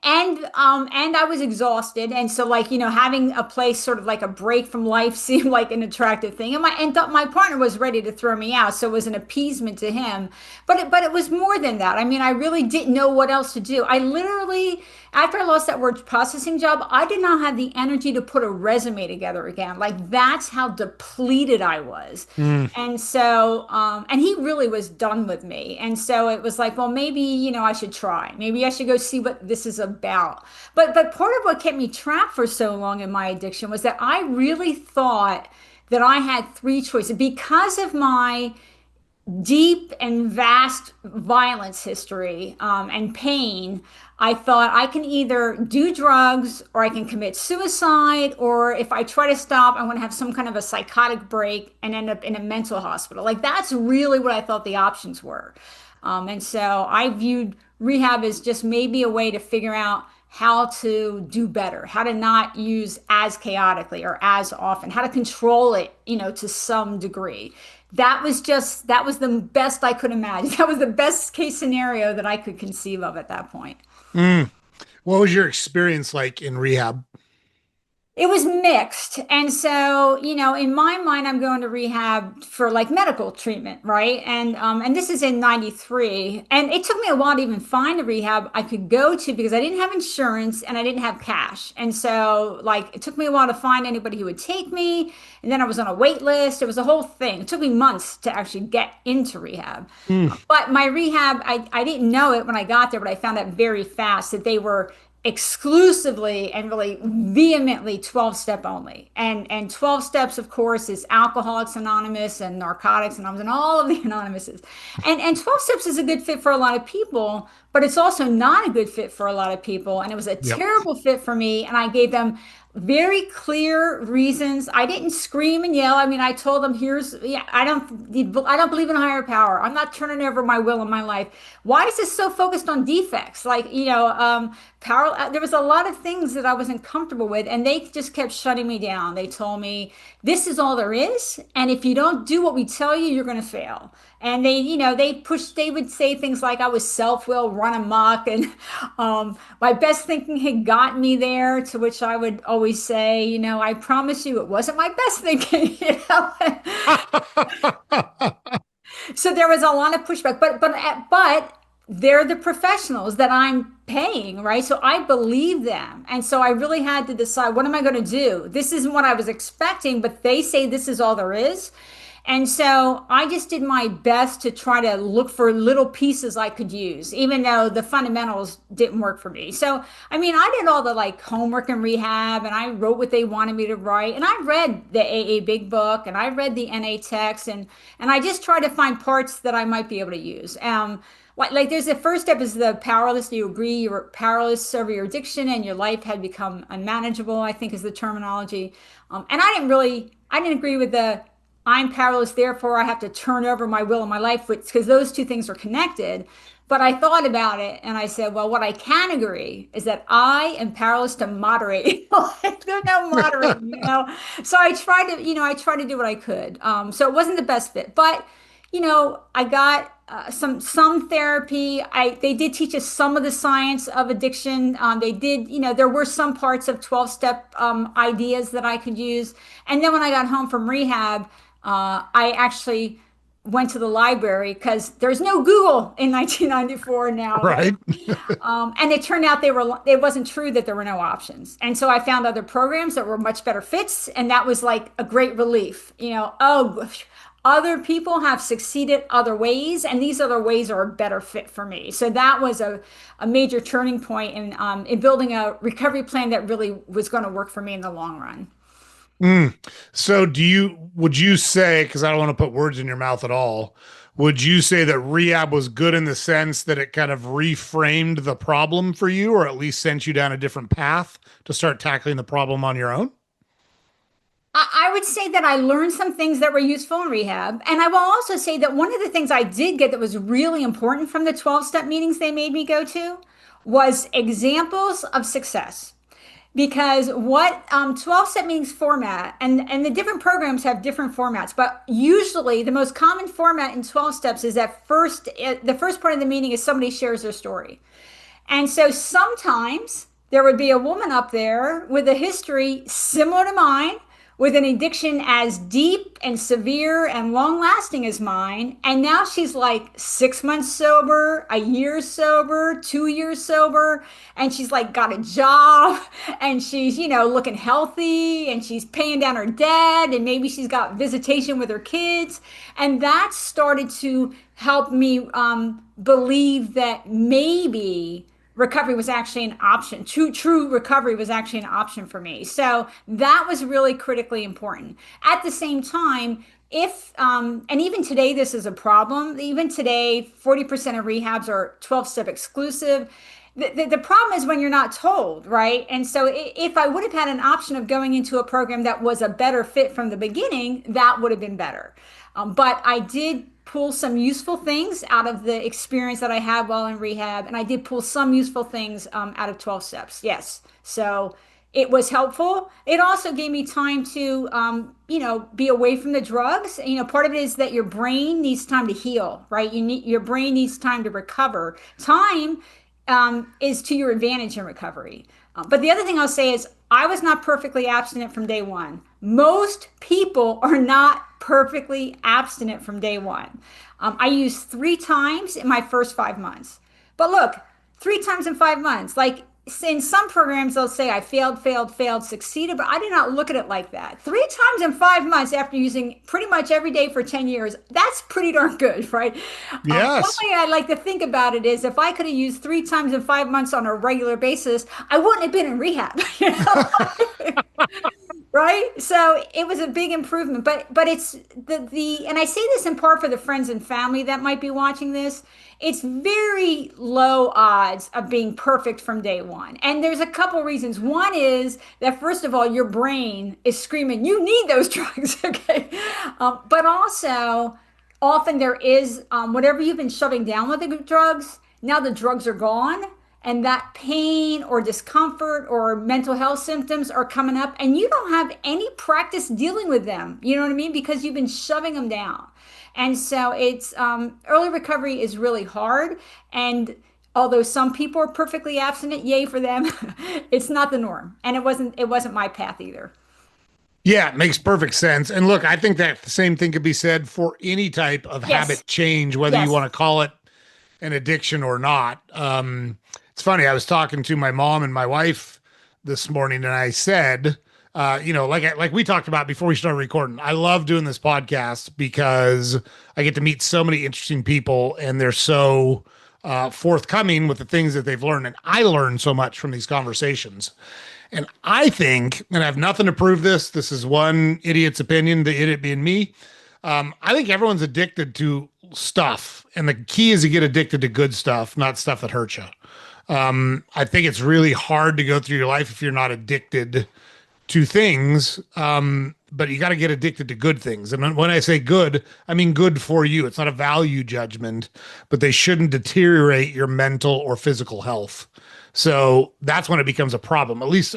[SPEAKER 2] and I was exhausted, and so like having a place sort of like a break from life seemed like an attractive thing, and my partner was ready to throw me out, so it was an appeasement to him. But it was more than that. I mean, I really didn't know what else to do. I literally, after I lost that word processing job, I did not have the energy to put a resume together again. Like that's how depleted I was.
[SPEAKER 1] Mm.
[SPEAKER 2] And so, and he really was done with me. And so it was like, well, maybe, I should try. Maybe I should go see what this is about. But part of what kept me trapped for so long in my addiction was that I really thought that I had three choices because of my deep and vast violence history and pain. I thought I can either do drugs or I can commit suicide, or if I try to stop, I'm going to have some kind of a psychotic break and end up in a mental hospital. Like that's really what I thought the options were. And so I viewed rehab as just maybe a way to figure out how to do better, how to not use as chaotically or as often, how to control it, to some degree. That was the best I could imagine. That was the best case scenario that I could conceive of at that point.
[SPEAKER 1] Mm. What was your experience like in rehab?
[SPEAKER 2] It was mixed. And so, in my mind, I'm going to rehab for like medical treatment, right? And this is in 93. And it took me a while to even find a rehab I could go to because I didn't have insurance and I didn't have cash. And so like it took me a while to find anybody who would take me. And then I was on a wait list. It was a whole thing. It took me months to actually get into rehab.
[SPEAKER 1] Mm.
[SPEAKER 2] But my rehab, I didn't know it when I got there, but I found out very fast that they were exclusively and really vehemently 12 step only. And 12 steps, of course, is Alcoholics Anonymous and Narcotics Anonymous and all of the Anonymouses. And 12 steps is a good fit for a lot of people, but it's also not a good fit for a lot of people. And it was a
[SPEAKER 1] Yep.
[SPEAKER 2] terrible fit for me. And I gave them very clear reasons. I didn't scream and yell. I mean, I told them, here's, yeah, I don't believe in a higher power. I'm not turning over my will in my life. Why is this so focused on defects? Like, power, there was a lot of things that I wasn't comfortable with, and they just kept shutting me down. They told me, this is all there is. And if you don't do what we tell you, you're going to fail. And they would say things like I was self-will, run amok, and my best thinking had gotten me there, to which I would always say, I promise you it wasn't my best thinking, So there was a lot of pushback, but they're the professionals that I'm paying, right? So I believe them. And so I really had to decide, what am I going to do? This isn't what I was expecting, but they say this is all there is. And so I just did my best to try to look for little pieces I could use, even though the fundamentals didn't work for me. So, I mean, I did all the like homework and rehab, and I wrote what they wanted me to write. And I read the AA Big Book, and I read the NA text, and I just tried to find parts that I might be able to use. Like there's the first step is the powerless. You agree you're powerless over your addiction and your life had become unmanageable, I think is the terminology. And I didn't agree with the I'm powerless, therefore I have to turn over my will and my life, because those two things are connected. But I thought about it and I said, well, what I can agree is that I am powerless to moderate. Like, there's no moderating. So I tried to do what I could. So it wasn't the best fit, but I got some therapy. They did teach us some of the science of addiction. They did, there were some parts of 12 step ideas that I could use. And then when I got home from rehab, I actually went to the library because there's no Google in 1994 now, right?
[SPEAKER 1] Right.
[SPEAKER 2] And it turned out it wasn't true that there were no options. And so I found other programs that were much better fits. And that was like a great relief, oh, other people have succeeded other ways, and these other ways are a better fit for me. So that was a major turning point in building a recovery plan that really was going to work for me in the long run.
[SPEAKER 1] Mm. So would you say, because I don't want to put words in your mouth at all, would you say that rehab was good in the sense that it kind of reframed the problem for you, or at least sent you down a different path to start tackling the problem on your own?
[SPEAKER 2] I would say that I learned some things that were useful in rehab. And I will also say that one of the things I did get that was really important from the 12 step meetings they made me go to was examples of success. Because what 12 step meetings format, and the different programs have different formats, but usually the most common format in 12 steps is that the first part of the meeting is somebody shares their story. And so sometimes there would be a woman up there with a history similar to mine, with an addiction as deep and severe and long lasting as mine. And now she's like 6 months sober, a year sober, 2 years sober. And she's like got a job and she's, looking healthy and she's paying down her debt. And maybe she's got visitation with her kids. And that started to help me believe that maybe recovery was actually an option. True recovery was actually an option for me. So that was really critically important. At the same time, if and even today this is a problem. Even today, 40% of rehabs are 12-step exclusive. The problem is when you're not told, right? And so if I would have had an option of going into a program that was a better fit from the beginning, that would have been better. But I did pull some useful things out of the experience that I had while in rehab, and I did pull some useful things out of 12 steps. Yes. So it was helpful. It also gave me time to, be away from the drugs. Part of it is that your brain needs time to heal, right? Your brain needs time to recover. Time is to your advantage in recovery. But the other thing I'll say is I was not perfectly abstinent from day one. Most people are not perfectly abstinent from day one. I used 3 times in my first 5 months. But look, 3 times in 5 months, like in some programs they'll say I failed, failed, failed, succeeded, but I did not look at it like that. 3 times in 5 months after using pretty much every day for 10 years, that's pretty darn good, right? One
[SPEAKER 1] Yes.
[SPEAKER 2] way I like to think about it is if I could have used 3 times in 5 months on a regular basis, I wouldn't have been in rehab. You know? Right? So it was a big improvement, but it's the and I say this in part for the friends and family that might be watching this. It's very low odds of being perfect from day one. And there's a couple reasons. One is that first of all, your brain is screaming, you need those drugs, okay? But also often there is whatever you've been shoving down with the drugs, now the drugs are gone and that pain or discomfort or mental health symptoms are coming up and you don't have any practice dealing with them. You know what I mean? Because you've been shoving them down. And so it's early recovery is really hard. And although some people are perfectly abstinent, yay for them, it's not the norm. And it wasn't my path either.
[SPEAKER 1] Yeah, it makes perfect sense. And look, I think that the same thing could be said for any type of
[SPEAKER 2] Yes.
[SPEAKER 1] habit change, whether you
[SPEAKER 2] Yes.
[SPEAKER 1] want to call it an addiction or not. It's funny. I was talking to my mom and my wife this morning, and I said, like we talked about before we started recording, I love doing this podcast because I get to meet so many interesting people, and they're so forthcoming with the things that they've learned, and I learn so much from these conversations. And I think, and I have nothing to prove this. This is one idiot's opinion, the idiot being me. I think everyone's addicted to stuff, and the key is to get addicted to good stuff, not stuff that hurts you. I think it's really hard to go through your life if you're not addicted to things. But you got to get addicted to good things. And when I say good, I mean good for you. It's not a value judgment, but they shouldn't deteriorate your mental or physical health. So that's when it becomes a problem. At least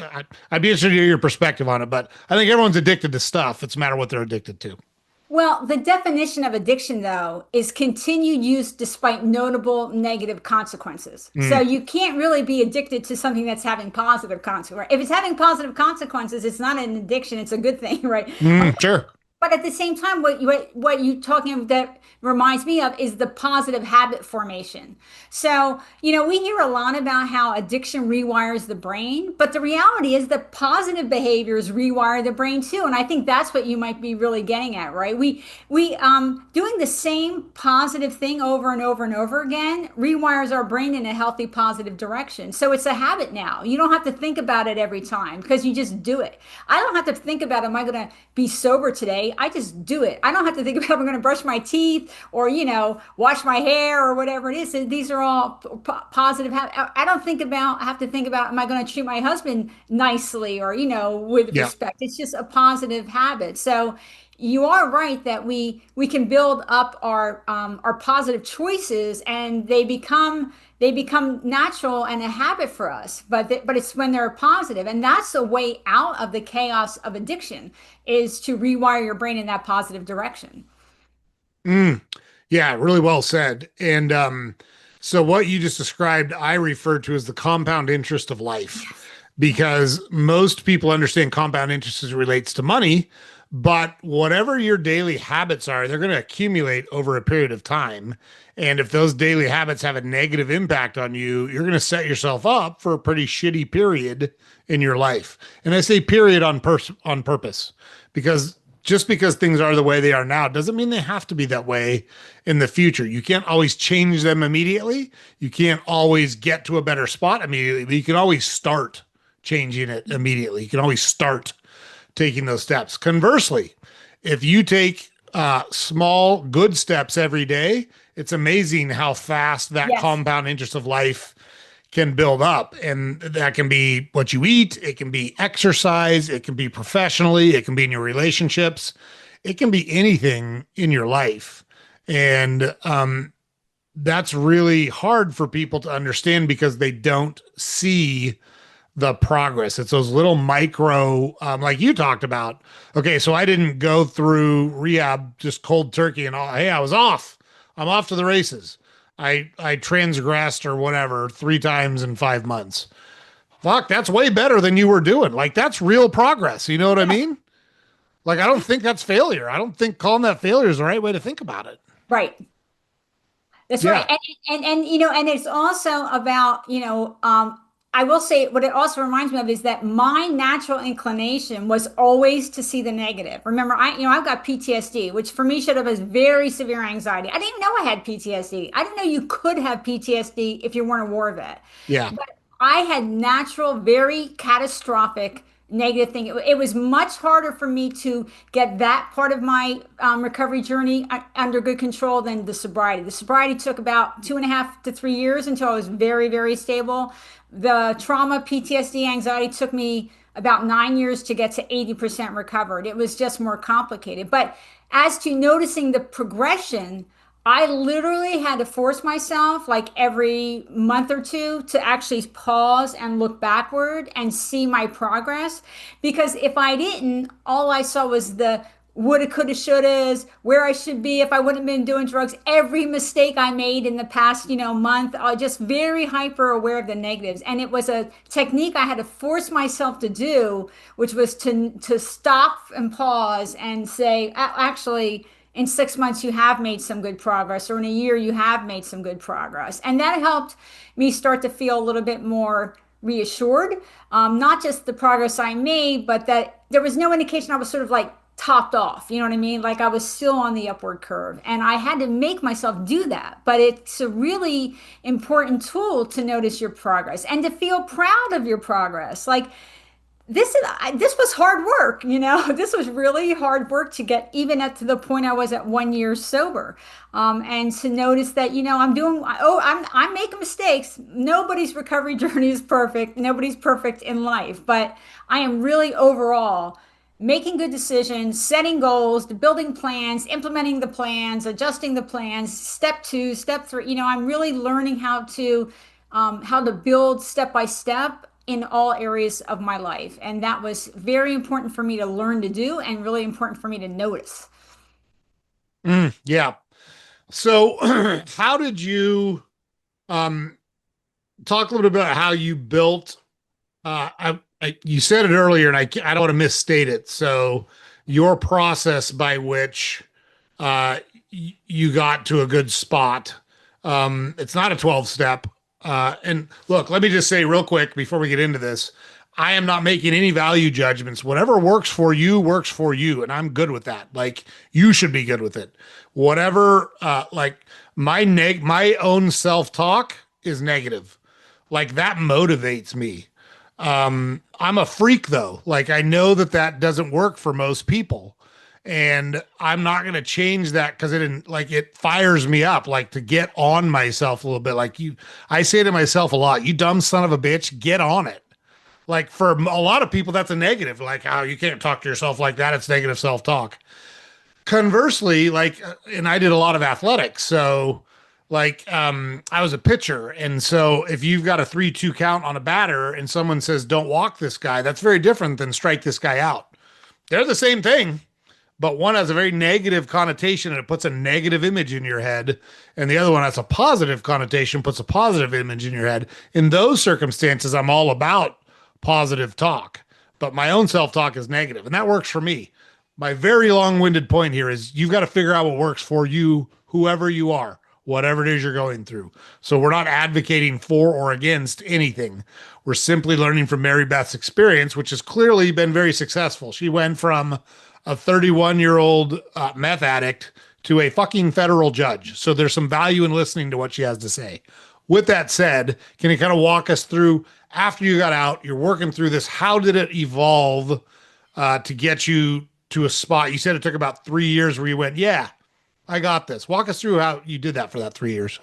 [SPEAKER 1] I'd be interested to hear your perspective on it. But I think everyone's addicted to stuff. It's a matter of what they're addicted to.
[SPEAKER 2] Well, the definition of addiction, though, is continued use despite notable negative consequences. So
[SPEAKER 1] Mm,
[SPEAKER 2] you can't really be addicted to something that's having positive consequences. If it's having positive consequences, it's not an addiction, it's a good thing, right?
[SPEAKER 1] sure.
[SPEAKER 2] But at the same time, what you talking about that reminds me of is the positive habit formation. So, we hear a lot about how addiction rewires the brain, but the reality is that positive behaviors rewire the brain too. And I think that's what you might be really getting at, right? We doing the same positive thing over and over and over again rewires our brain in a healthy, positive direction. So it's a habit now. You don't have to think about it every time because you just do it. I don't have to think about, am I going to be sober today? I just do it. I don't have to think about, I'm going to brush my teeth or, wash my hair or whatever it is. So these are all positive habits. I don't have to think about, am I going to treat my husband nicely or, with
[SPEAKER 1] Yeah.
[SPEAKER 2] respect? It's just a positive habit. So you are right that we can build up our positive choices and they become natural and a habit for us, but it's when they're positive, and that's the way out of the chaos of addiction is to rewire your brain in that positive direction.
[SPEAKER 1] Mm, yeah, really well said. And so what you just described, I refer to as the compound interest of life, because most people understand compound interest as it relates to money, but whatever your daily habits are, they're going to accumulate over a period of time. And if those daily habits have a negative impact on you, you're going to set yourself up for a pretty shitty period in your life. And I say period on purpose because just because things are the way they are now doesn't mean they have to be that way in the future. You can't always change them immediately. You can't always get to a better spot immediately, but you can always start changing it immediately. You can always start taking those steps. Conversely, if you take small, good steps every day, it's amazing how fast that
[SPEAKER 2] Yes.
[SPEAKER 1] compound interest of life can build up. And that can be what you eat, it can be exercise, it can be professionally, it can be in your relationships, it can be anything in your life. And that's really hard for people to understand because they don't see the progress. It's those little micro, like you talked about. Okay, so I didn't go through rehab just cold turkey and all. Hey, I was off. I'm off to the races. I transgressed or whatever 3 times in 5 months. Fuck, that's way better than you were doing. Like that's real progress. You know what I
[SPEAKER 2] Yes.
[SPEAKER 1] mean? Like I don't think that's failure. I don't think calling that failure is the right way to think about it.
[SPEAKER 2] Right. That's right.
[SPEAKER 1] Yeah.
[SPEAKER 2] And it's also about, I will say what it also reminds me of is that my natural inclination was always to see the negative. Remember, I've got PTSD, which for me showed up as very severe anxiety. I didn't know I had PTSD. I didn't know you could have PTSD if you weren't a war vet.
[SPEAKER 1] Yeah.
[SPEAKER 2] But I had natural, very catastrophic negative thing. It was much harder for me to get that part of my recovery journey under good control than the sobriety. The sobriety took about 2.5 to 3 years until I was very, very stable. The trauma, PTSD, anxiety took me about 9 years to get to 80% recovered. It was just more complicated. But as to noticing the progression, I literally had to force myself, like every month or two, to actually pause and look backward and see my progress. Because if I didn't, all I saw was the woulda, coulda, shouldas, where I should be if I wouldn't have been doing drugs, every mistake I made in the past, month. I was just very hyper aware of the negatives. And it was a technique I had to force myself to do, which was to stop and pause and say, actually, in 6 months you have made some good progress, or in a year you have made some good progress. And that helped me start to feel a little bit more reassured, not just the progress I made, but that there was no indication I was sort of like topped off. You know what I mean? Like I was still on the upward curve. And I had to make myself do that. But it's a really important tool to notice your progress and to feel proud of your progress. Like this was hard work, This was really hard work to get even up to the point I was at 1 year sober, and to notice that I'm making mistakes. Nobody's recovery journey is perfect. Nobody's perfect in life, but I am really overall making good decisions, setting goals, building plans, implementing the plans, adjusting the plans. Step two, step three. I'm really learning how to build step by step in all areas of my life. And that was very important for me to learn to do and really important for me to notice.
[SPEAKER 1] Yeah. So, how did you um, talk a little bit about how you built? You said it earlier, and I don't want to misstate it. So, your process by which you got to a good spot. It's not a 12 step. And look, let me just say real quick before we get into this, I am not making any value judgments. Whatever works for you works for you, and I'm good with that. Like you should be good with it. Whatever, like my own self talk is negative. Like that motivates me. I'm a freak though. Like I know that that doesn't work for most people. And I'm not going to change that because it didn't like it fires me up like to get on myself a little bit. Like I say to myself a lot, you dumb son of a bitch, get on it. Like for a lot of people, that's a negative. Like, oh, you can't talk to yourself like that. It's negative self talk. Conversely, like, and I did a lot of athletics. So, like, I was a pitcher. And so if you've got a 3-2 count on a batter and someone says, don't walk this guy, that's very different than strike this guy out. They're the same thing, but one has a very negative connotation and it puts a negative image in your head, and the other one has a positive connotation, puts a positive image in your head. In those circumstances, I'm all about positive talk, but my own self-talk is negative, and that works for me. My very long-winded point here is you've got to figure out what works for you, whoever you are, whatever it is you're going through. So we're not advocating for or against anything. We're simply learning from Mary Beth's experience, which has clearly been very successful. She went from a 31-year-old meth addict to a fucking federal judge. So there's some value in listening to what she has to say. With that said, can you kind of walk us through after you got out, you're working through this, how did it evolve to get you to a spot? You said it took about 3 years where you went, yeah, I got this. Walk us through how you did that for that 3 years.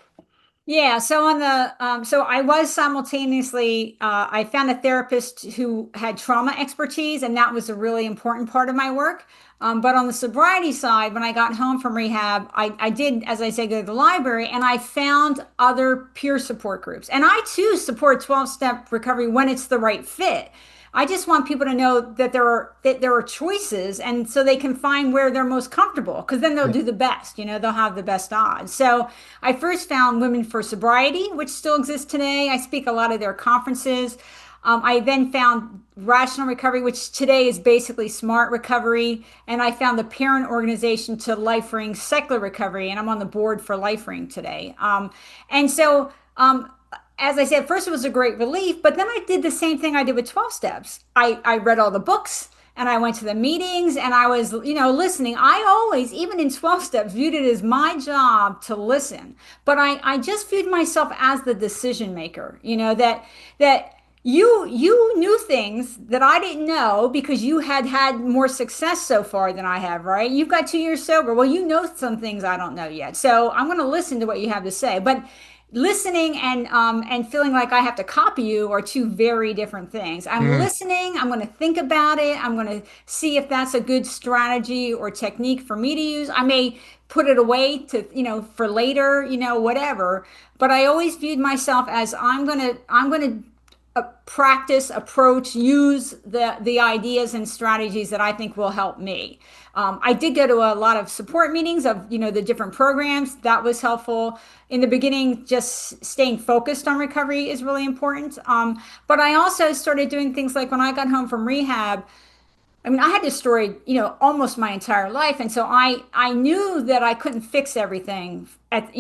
[SPEAKER 2] Yeah, so I was simultaneously I found a therapist who had trauma expertise, and that was a really important part of my work. But on the sobriety side, when I got home from rehab, I did, as I say, go to the library, and I found other peer support groups. And I too support 12-step recovery when it's the right fit. I just want people to know that there are choices, and so they can find where they're most comfortable, because then they'll do the best. They'll have the best odds. So I first found Women for Sobriety, which still exists today. I speak a lot of their conferences. I then found Rational Recovery, which today is basically Smart Recovery, and I found the parent organization to Life Secular Recovery, and I'm on the board for Life today. And so as I said, first it was a great relief, but then I did the same thing I did with 12 steps. I read all the books and I went to the meetings and I was, listening. I always, even in 12 steps, viewed it as my job to listen. But I just viewed myself as the decision maker, that you knew things that I didn't know because you had had more success so far than I have, right? You've got 2 years sober. Well, you know some things I don't know yet. So I'm going to listen to what you have to say. But listening and feeling like I have to copy you are two very different things. I'm
[SPEAKER 1] Mm,
[SPEAKER 2] listening, I'm going to think about it, I'm going to see if that's a good strategy or technique for me to use. I may put it away to, for later, whatever. But I always viewed myself as I'm going to practice, approach, use the ideas and strategies that I think will help me. I did go to a lot of support meetings of the different programs. That was helpful in the beginning. Just staying focused on recovery is really important. But I also started doing things like when I got home from rehab. I mean, I had this story, almost my entire life, and so I knew that I couldn't fix everything at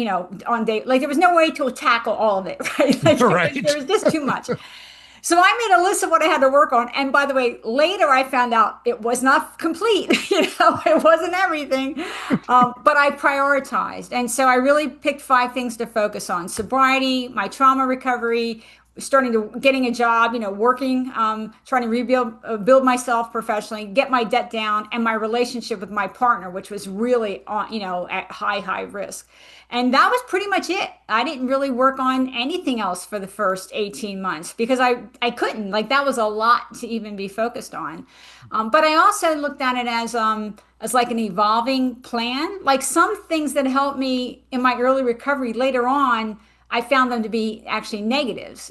[SPEAKER 2] on day, like there was no way to tackle all of it, right? Like there
[SPEAKER 1] right.
[SPEAKER 2] was just too much. So I made a list of what I had to work on. And by the way, later I found out it was not complete. It wasn't everything. But I prioritized. And so I really picked 5 things to focus on: sobriety, my trauma recovery, starting to getting a job, working, trying to rebuild, build myself professionally, get my debt down, and my relationship with my partner, which was really on, at high risk. And that was pretty much it. I didn't really work on anything else for the first 18 months because I couldn't. Like that was a lot to even be focused on. But I also looked at it as like an evolving plan. Like some things that helped me in my early recovery later on, I found them to be actually negatives.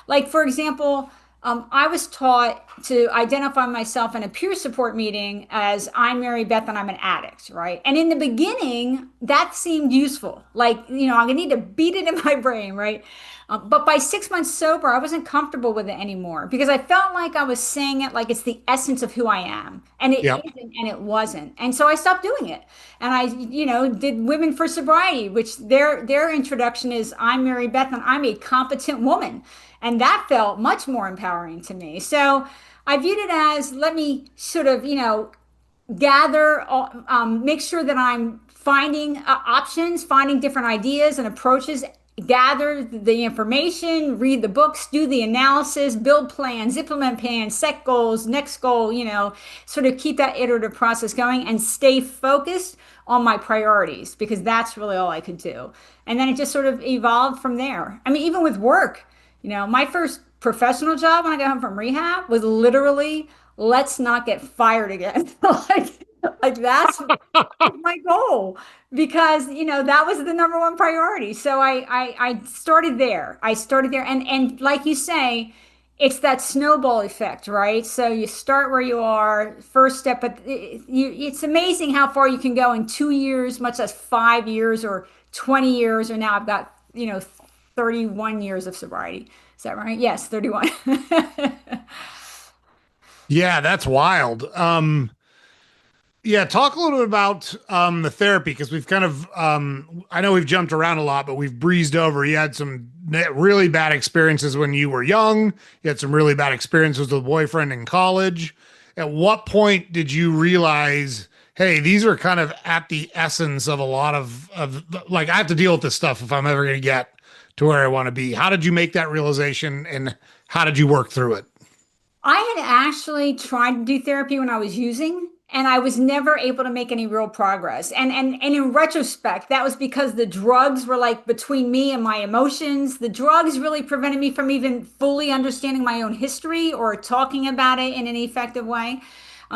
[SPEAKER 2] Like for example, I was taught to identify myself in a peer support meeting as I'm Mary Beth and I'm an addict, right? And in the beginning, that seemed useful. Like, I'm gonna need to beat it in my brain, right? But by 6 months sober, I wasn't comfortable with it anymore because I felt like I was saying it like it's the essence of who I am. And it
[SPEAKER 1] Yep.
[SPEAKER 2] isn't, and it wasn't. And so I stopped doing it. And I, did Women for Sobriety, which their introduction is I'm Mary Beth and I'm a competent woman. And that felt much more empowering to me. So I viewed it as let me sort of, gather, make sure that I'm finding options, finding different ideas and approaches, gather the information, read the books, do the analysis, build plans, implement plans, set goals, next goal, sort of keep that iterative process going and stay focused on my priorities because that's really all I could do. And then it just sort of evolved from there. I mean, even with work, my first professional job when I got home from rehab was literally let's not get fired again. like that's my goal because that was the number one priority. So I started there. I started there, and like you say, it's that snowball effect, right? So you start where you are, first step, but it's amazing how far you can go in 2 years, much as 5 years or 20 years, or now I've got 31 years of sobriety. Is that right? Yes, 31.
[SPEAKER 1] Yeah, that's wild. Yeah, talk a little bit about the therapy because we've kind of I know we've jumped around a lot, but we've breezed over. You had some really bad experiences when you were young. You had some really bad experiences with a boyfriend in college. At what point did you realize, hey, these are kind of at the essence of a lot of like I have to deal with this stuff if I'm ever going to get to where I want to be. How did you make that realization and how did you work through it?
[SPEAKER 2] I had actually tried to do therapy when I was using, and I was never able to make any real progress. And in retrospect, that was because the drugs were like between me and my emotions. The drugs really prevented me from even fully understanding my own history or talking about it in an effective way.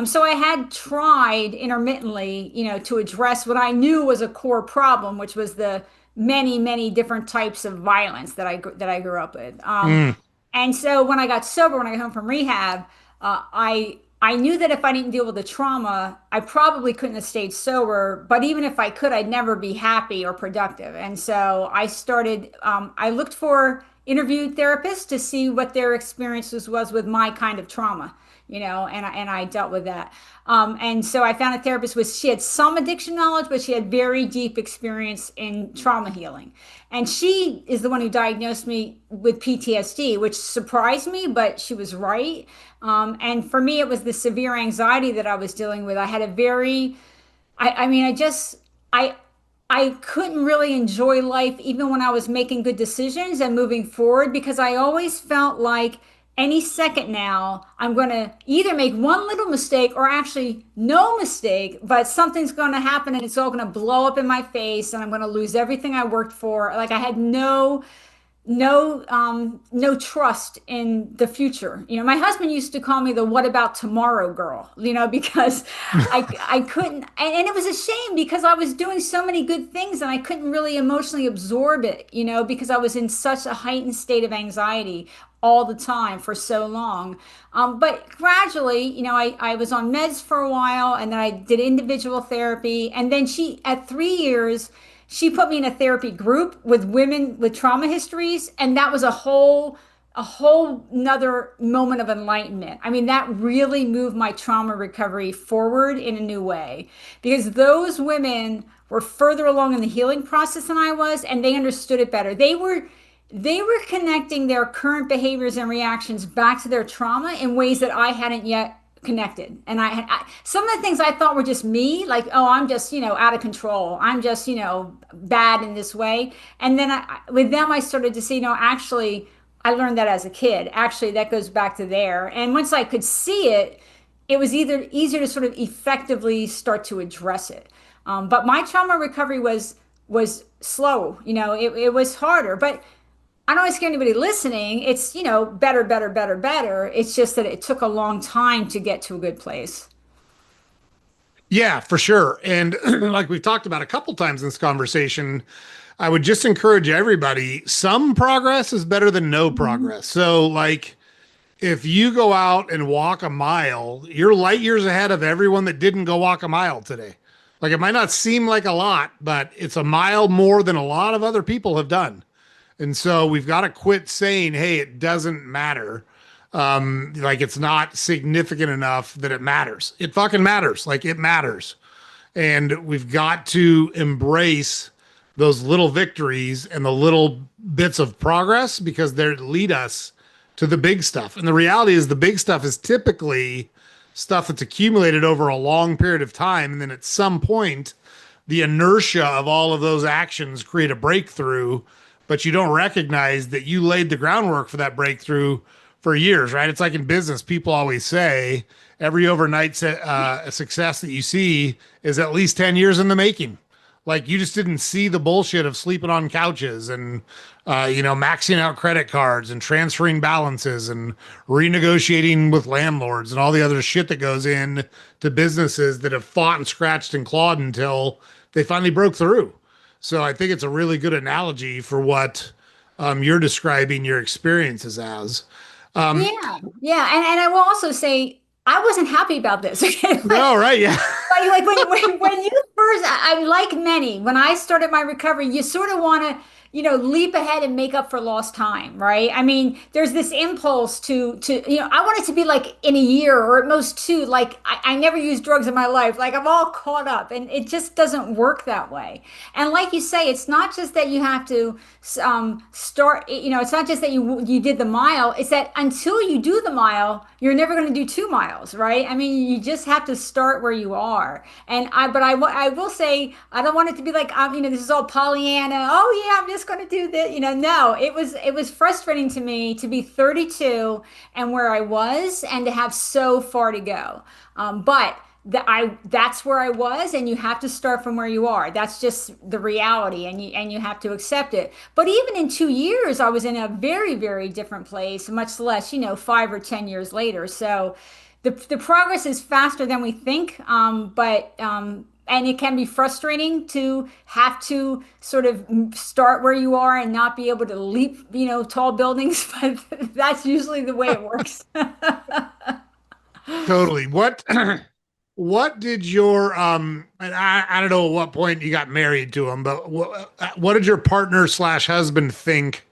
[SPEAKER 2] So I had tried intermittently, to address what I knew was a core problem, which was the many different types of violence that I grew up with.
[SPEAKER 1] Mm,
[SPEAKER 2] And so when I got sober, when I got home from rehab, I knew that if I didn't deal with the trauma, I probably couldn't have stayed sober. But even if I could, I'd never be happy or productive. And so I started. I looked for interviewed therapists to see what their experiences was with my kind of trauma, and I dealt with that. And so I found a therapist with she had some addiction knowledge, but she had very deep experience in trauma healing. And she is the one who diagnosed me with PTSD, which surprised me, but she was right. And for me, it was the severe anxiety that I was dealing with. I had a very I mean, I I couldn't really enjoy life even when I was making good decisions and moving forward because I always felt like any second now I'm going to either make one little mistake or actually no mistake, but something's going to happen and it's all going to blow up in my face and I'm going to lose everything I worked for. Like I had no trust in the future. My husband used to call me the what about tomorrow girl, because I couldn't, and it was a shame because I was doing so many good things and I couldn't really emotionally absorb it, because I was in such a heightened state of anxiety all the time for so long. But gradually, I was on meds for a while and then I did individual therapy. And then at 3 years, she put me in a therapy group with women with trauma histories, and that was a whole nother moment of enlightenment. I mean, that really moved my trauma recovery forward in a new way because those women were further along in the healing process than I was, and they understood it better. They were connecting their current behaviors and reactions back to their trauma in ways that I hadn't yet connected. And some of the things I thought were just me, like, oh, I'm just, out of control. I'm just, bad in this way. And then with them, I started to see, no, actually, I learned that as a kid. Actually, that goes back to there. And once I could see it, it was either easier to sort of effectively start to address it. But my trauma recovery was slow. It was harder. But I don't want to scare anybody listening. It's, better, better, better, better. It's just that it took a long time to get to a good place.
[SPEAKER 1] Yeah, for sure. And like we've talked about a couple times in this conversation, I would just encourage everybody, some progress is better than no
[SPEAKER 2] Mhm.
[SPEAKER 1] progress. So like if you go out and walk a mile, you're light years ahead of everyone that didn't go walk a mile today. Like it might not seem like a lot, but it's a mile more than a lot of other people have done. And so we've got to quit saying, hey, it doesn't matter. Like it's not significant enough that it matters. It fucking matters. Like it matters. And we've got to embrace those little victories and the little bits of progress because they lead us to the big stuff. And the reality is, the big stuff is typically stuff that's accumulated over a long period of time. And then at some point, the inertia of all of those actions create a breakthrough, but you don't recognize that you laid the groundwork for that breakthrough for years, right? It's like in business, people always say every overnight success that you see is at least 10 years in the making. Like you just didn't see the bullshit of sleeping on couches and, maxing out credit cards and transferring balances and renegotiating with landlords and all the other shit that goes in to businesses that have fought and scratched and clawed until they finally broke through. So I think it's a really good analogy for what you're describing your experiences as. Um,
[SPEAKER 2] Yeah, yeah, and I will also say I wasn't happy about this. Okay,
[SPEAKER 1] no, right? Yeah.
[SPEAKER 2] like when you first, like many, when I started my recovery, you sort of want to, leap ahead and make up for lost time, right? I mean, there's this impulse to, I want it to be like in a year or at most two. Like I never used drugs in my life. Like I'm all caught up, and it just doesn't work that way. And like you say, it's not just that you have to start. It's not just that you did the mile. It's that until you do the mile, you're never going to do 2 miles, right? I mean, you just have to start where you are. But I will say, I don't want it to be like, this is all Pollyanna. Oh yeah, I'm just going to do this. No, it was frustrating to me to be 32 and where I was and to have so far to go. But that's where I was, and you have to start from where you are. That's just the reality, and you have to accept it. But even in 2 years, I was in a very, very different place, much less, 5 or 10 years later. So the progress is faster than we think, and it can be frustrating to have to sort of start where you are and not be able to leap, tall buildings, but that's usually the way it works.
[SPEAKER 1] Totally. What did your and I don't know at what point you got married to him, but what did your partner slash husband think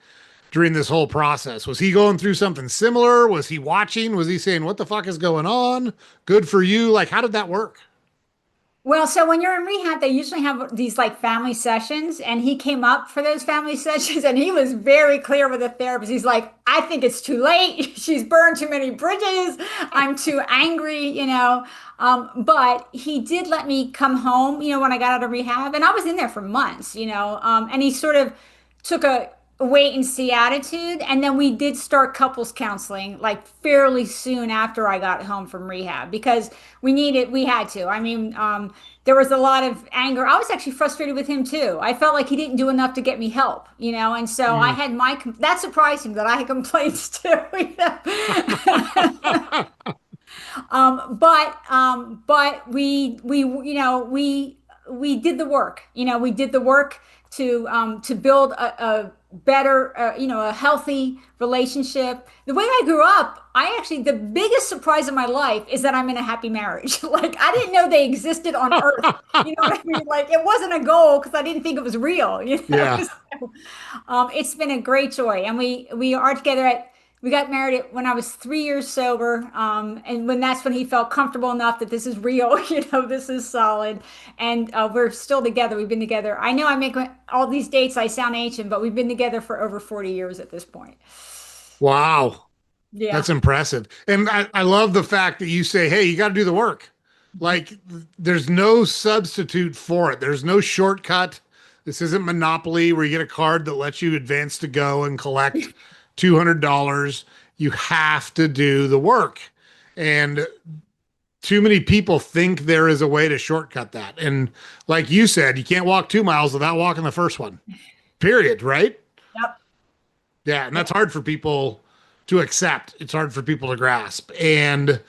[SPEAKER 1] during this whole process? Was he going through something similar? Was he watching? Was he saying, "What the fuck is going on? Good for you." Like, how did that work?
[SPEAKER 2] Well, so when you're in rehab, they usually have these like family sessions, and he came up for those family sessions, and he was very clear with the therapist. He's like, I think it's too late. She's burned too many bridges. I'm too angry, you know. But he did let me come home, you know, when I got out of rehab, and I was in there for months, you know. And he sort of took a wait and see attitude. And then we did start couples counseling like fairly soon after I got home from rehab because we had to. I mean, there was a lot of anger. I was actually frustrated with him too. I felt like he didn't do enough to get me help, you know, and so I
[SPEAKER 1] Mm.
[SPEAKER 2] had that surprised him that I had complaints too. You know? But we did the work. You know, we did the work to build a better, you know, a healthy relationship. The way I grew up, I actually the biggest surprise of my life is that I'm in a happy marriage. Like I didn't know they existed on Earth. You know what I mean? Like it wasn't a goal because I didn't think it was real. You know,
[SPEAKER 1] Yeah.
[SPEAKER 2] so, it's been a great joy, and we are together at. We got married when I was 3 years sober, and that's when he felt comfortable enough that this is real, you know, this is solid, and we're still together. We've been together. I know I make all these dates. I sound ancient, but we've been together for over 40 years at this point.
[SPEAKER 1] Wow.
[SPEAKER 2] Yeah.
[SPEAKER 1] That's impressive. And I love the fact that you say, hey, you got to do the work. Like, there's no substitute for it. There's no shortcut. This isn't Monopoly where you get a card that lets you advance to go and collect $200. You have to do the work. And too many people think there is a way to shortcut that. And like you said, you can't walk 2 miles without walking the first one, period. Right?
[SPEAKER 2] Yep.
[SPEAKER 1] Yeah, and that's hard for people to accept. It's hard for people to grasp. And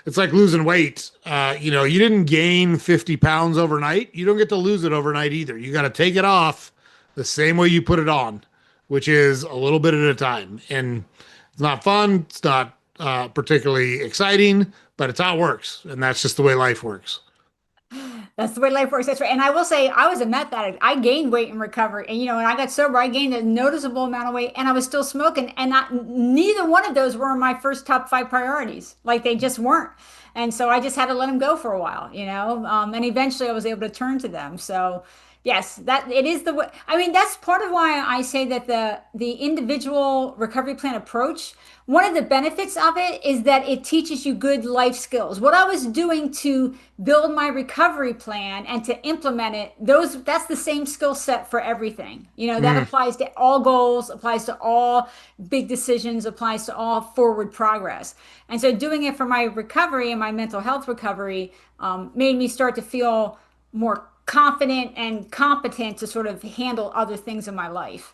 [SPEAKER 1] it's like losing weight. You know, you didn't gain 50 pounds overnight. You don't get to lose it overnight either. You got to take it off the same way you put it on, which is a little bit at a time. And it's not fun. It's not particularly exciting, but it's how it works. And that's just the way life works.
[SPEAKER 2] That's the way life works. That's right. And I will say, I was a meth addict. I gained weight in recovery. And, you know, when I got sober, I gained a noticeable amount of weight and I was still smoking. And neither one of those were my first top five priorities. Like they just weren't. And so I just had to let them go for a while, you know, and eventually I was able to turn to them. So, yes, that it is the way. I mean, that's part of why I say that the individual recovery plan approach, one of the benefits of it is that it teaches you good life skills. What I was doing to build my recovery plan and to implement it, that's the same skill set for everything. You know, that
[SPEAKER 1] Mm.
[SPEAKER 2] applies to all goals, applies to all big decisions, applies to all forward progress. And so doing it for my recovery and my mental health recovery made me start to feel more confident and competent to sort of handle other things in my life.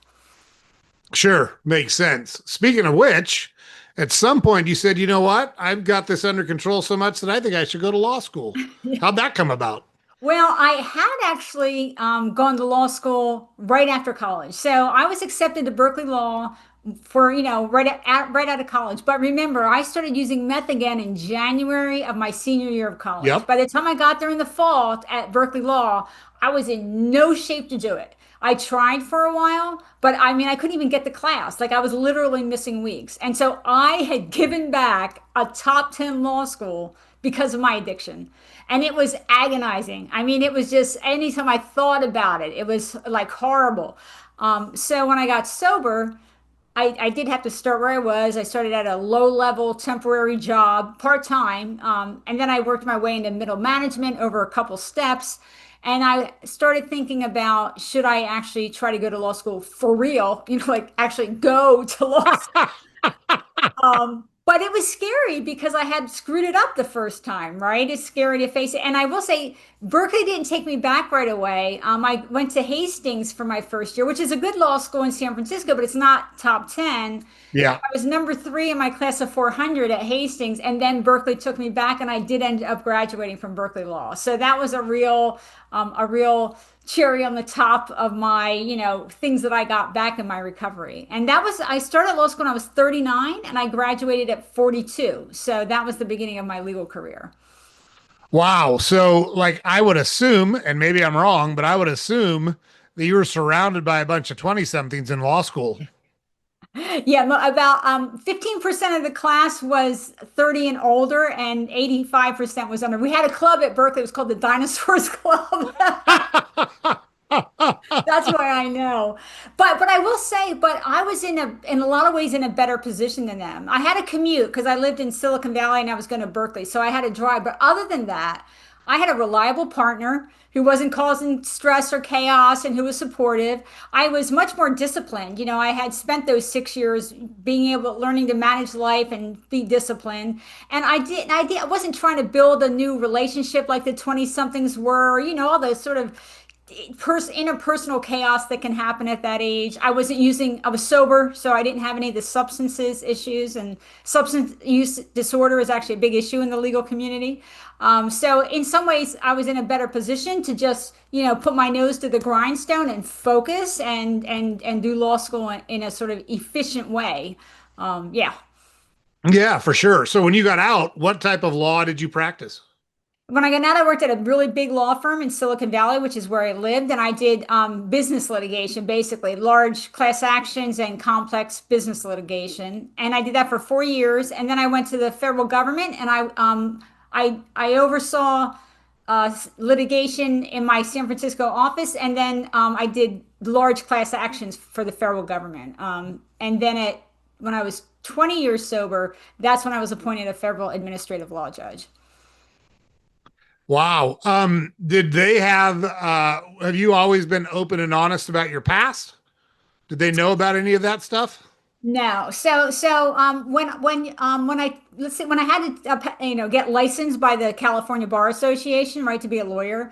[SPEAKER 1] Sure, makes sense. Speaking of which, at some point you said, you know what? I've got this under control so much that I think I should go to law school. How'd that come about?
[SPEAKER 2] Well, I had actually gone to law school right after college. So I was accepted to Berkeley Law for, you know, right out of college. But remember, I started using meth again in January of my senior year of college.
[SPEAKER 1] Yep.
[SPEAKER 2] By the time I got there in the fall at Berkeley Law, I was in no shape to do it. I tried for a while, but I mean, I couldn't even get the class. Like I was literally missing weeks. And so I had given back a top 10 law school because of my addiction. And it was agonizing. I mean, it was just anytime I thought about it, it was like horrible. So when I got sober, I did have to start where I was. I started at a low level temporary job, part time. And then I worked my way into middle management over a couple steps. And I started thinking about should I actually try to go to law school for real, you know, like actually go to law school. But it was scary because I had screwed it up the first time, right? It's scary to face it. And I will say, Berkeley didn't take me back right away. I went to Hastings for my first year, which is a good law school in San Francisco, but it's not top 10.
[SPEAKER 1] Yeah.
[SPEAKER 2] I was number three in my class of 400 at Hastings, and then Berkeley took me back, and I did end up graduating from Berkeley Law. So that was a real cherry on the top of my, you know, things that I got back in my recovery. And I started law school when I was 39, and I graduated at 42. So that was the beginning of my legal career.
[SPEAKER 1] Wow. So, like, I would assume, and maybe I'm wrong, but I would assume that you were surrounded by a bunch of 20 somethings in law school.
[SPEAKER 2] Yeah, about 15% of the class was 30 and older, and 85% was under. We had a club at Berkeley. It was called the Dinosaurs Club. That's why I know. But I will say, but I was in a lot of ways in a better position than them. I had a commute because I lived in Silicon Valley and I was going to Berkeley, so I had to drive. But other than that, I had a reliable partner who wasn't causing stress or chaos and who was supportive. I was much more disciplined. You know, I had spent those 6 years being able, learning to manage life and be disciplined. And I wasn't trying to build a new relationship like the 20 somethings were, you know, all those sort of interpersonal chaos that can happen at that age. I was sober, so I didn't have any of the substances issues, and substance use disorder is actually a big issue in the legal community. So in some ways, I was in a better position to just, you know, put my nose to the grindstone and focus and do law school in a sort of efficient way. Yeah.
[SPEAKER 1] Yeah, for sure. So when you got out, what type of law did you practice?
[SPEAKER 2] When I got out, I worked at a really big law firm in Silicon Valley, which is where I lived, and I did business litigation, basically large class actions and complex business litigation. And I did that for 4 years, and then I went to the federal government, and I oversaw litigation in my San Francisco office, and then I did large class actions for the federal government. And then when I was 20 years sober, that's when I was appointed a federal administrative law judge.
[SPEAKER 1] Wow. Did they have you always been open and honest about your past? Did they know about any of that stuff?
[SPEAKER 2] No. When I let's see when I had to you know get licensed by the California Bar Association, right, to be a lawyer,